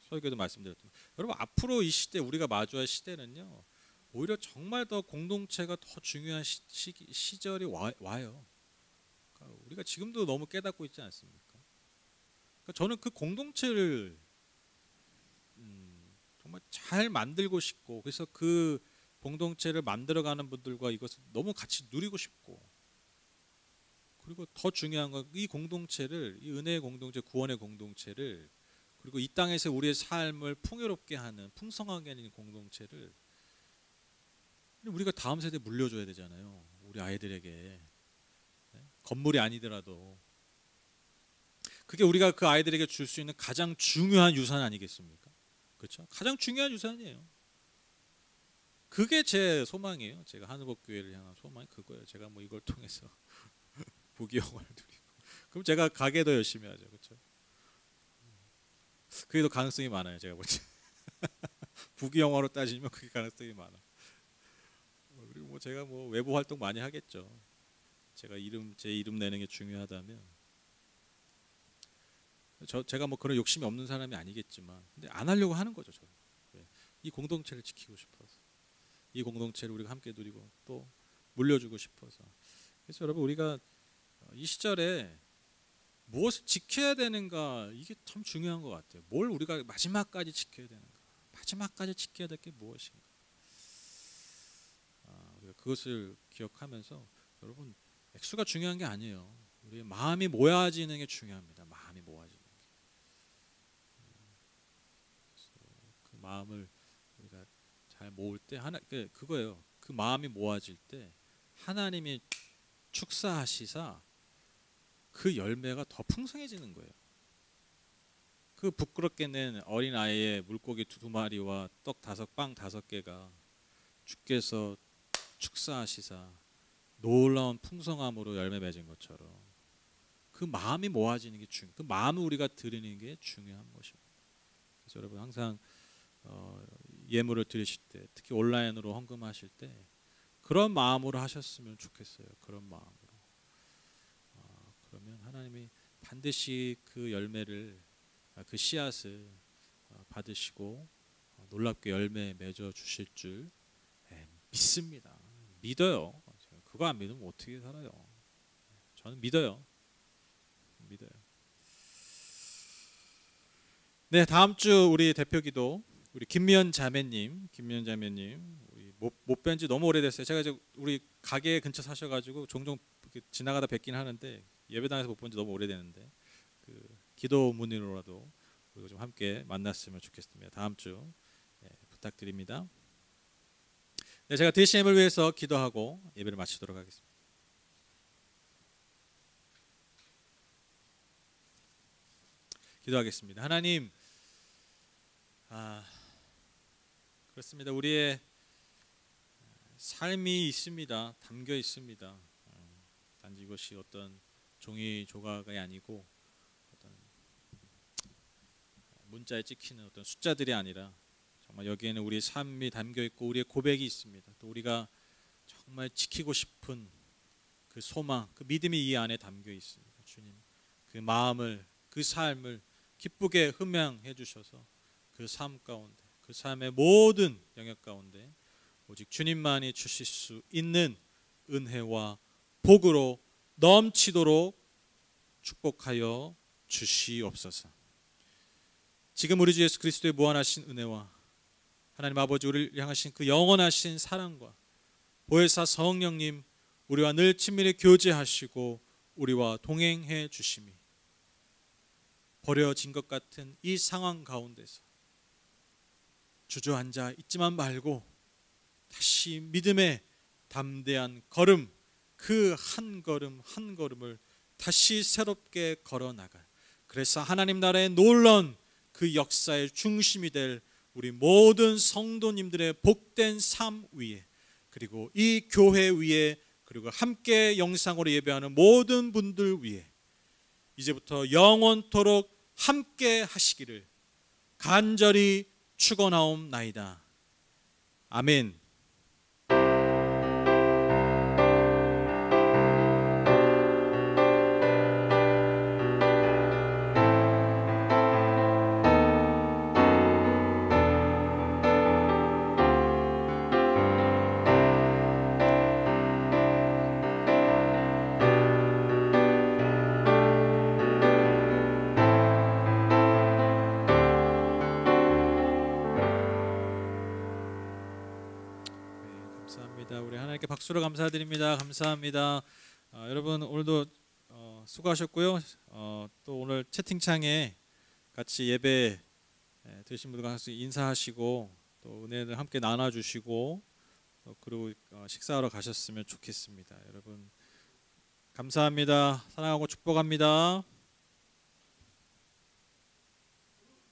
설교도 말씀드렸지만 여러분 앞으로 이 시대 우리가 마주할 시대는요 오히려 정말 더 공동체가 더 중요한 시절이 와요. 그러니까 우리가 지금도 너무 깨닫고 있지 않습니까? 그러니까 저는 그 공동체를 정말 잘 만들고 싶고 그래서 그 공동체를 만들어가는 분들과 이것을 너무 같이 누리고 싶고 그리고 더 중요한 건 이 공동체를 이 은혜의 공동체 구원의 공동체를 그리고 이 땅에서 우리의 삶을 풍요롭게 하는 풍성하게 하는 공동체를 우리가 다음 세대에 물려줘야 되잖아요. 우리 아이들에게 건물이 아니더라도 그게 우리가 그 아이들에게 줄 수 있는 가장 중요한 유산 아니겠습니까? 그렇죠? 가장 중요한 유산이에요. 그게 제 소망이에요. 제가 하늘복교회를 향한 소망이 그거예요. 제가 뭐 이걸 통해서 부귀영화를 누리고 그럼 제가 가게 더 열심히 하죠. 그렇죠? 그게 더 가능성이 많아요. 제가 볼 때 부귀영화로 따지면 그게 가능성이 많아. 그리고 뭐 제가 뭐 외부 활동 많이 하겠죠. 제가 제 이름 내는 게 중요하다면 제가 뭐 그런 욕심이 없는 사람이 아니겠지만 근데 안 하려고 하는 거죠. 저는 이 공동체를 지키고 싶어서 이 공동체를 우리가 함께 누리고 또 물려주고 싶어서 그래서 여러분 우리가 이 시절에 무엇을 지켜야 되는가 이게 참 중요한 것 같아요. 뭘 우리가 마지막까지 지켜야 되는가 마지막까지 지켜야 될 게 무엇인가 우리가 그것을 기억하면서 여러분 액수가 중요한 게 아니에요. 우리의 마음이 모아지는 게 중요합니다. 마음이 모아지는 게 그 마음을 우리가 잘 모을 때 그거예요. 그 마음이 모아질 때 하나님이 축사하시사 그 열매가 더 풍성해지는 거예요. 그 부끄럽게 낸 어린 아이의 물고기 2마리와 빵 5개가 주께서 축사하시사 놀라운 풍성함으로 열매 맺은 것처럼 그 마음이 모아지는 게 그 마음을 우리가 드리는 게 중요한 것입니다. 그래서 여러분 항상 예물을 드리실 때 특히 온라인으로 헌금하실 때 그런 마음으로 하셨으면 좋겠어요. 그런 마음으로. 그러면 하나님이 반드시 그 열매를 그 씨앗을 받으시고 놀랍게 열매 맺어 주실 줄 믿습니다. 믿어요. 그거 안 믿으면 어떻게 살아요? 저는 믿어요. 네, 다음 주 우리 대표기도 우리 김미연 자매님 우리 못 뵌 지 너무 오래됐어요. 제가 이제 우리 가게 근처 사셔가지고 종종 지나가다 뵙긴 하는데 예배당에서 못 본 지 너무 오래됐는데 그 기도 문의로라도 우리가 좀 함께 만났으면 좋겠습니다. 다음 주 부탁드립니다. 네, 제가 DCM을 위해서 기도하고 예배를 마치도록 하겠습니다. 기도하겠습니다. 하나님, 그렇습니다. 우리의 삶이 있습니다. 담겨 있습니다. 단지 이것이 어떤 종이 조각이 아니고 어떤 문자에 찍히는 어떤 숫자들이 아니라 정말 여기에는 우리의 삶이 담겨 있고 우리의 고백이 있습니다. 또 우리가 정말 지키고 싶은 그 소망, 그 믿음이 이 안에 담겨 있습니다. 주님, 그 마음을, 그 삶을 기쁘게 흠양해 주셔서 그 삶 가운데, 그 삶의 모든 영역 가운데 오직 주님만이 주실 수 있는 은혜와 복으로 넘치도록 축복하여 주시옵소서. 지금 우리 주 예수 그리스도의 무한하신 은혜와 하나님 아버지 우리를 향하신 그 영원하신 사랑과 보혜사 성령님 우리와 늘 친밀히 교제하시고 우리와 동행해 주심이 버려진 것 같은 이 상황 가운데서 주저앉아 있지만 말고 다시 믿음의 담대한 걸음, 그 한 걸음 한 걸음을 다시 새롭게 걸어 나갈, 그래서 하나님 나라의 놀라운 그 역사의 중심이 될 우리 모든 성도님들의 복된 삶 위에, 그리고 이 교회 위에, 그리고 함께 영상으로 예배하는 모든 분들 위에 이제부터 영원토록 함께 하시기를 간절히 축원하옵나이다. 아멘. 감사합니다. 우리 하나님께 박수로 감사드립니다. 감사합니다. 여러분 오늘도 수고하셨고요. 또 오늘 채팅창에 같이 예배 드신 분들과 같이 인사하시고 또 은혜를 함께 나눠주시고 그리고 식사하러 가셨으면 좋겠습니다. 여러분 감사합니다. 사랑하고 축복합니다.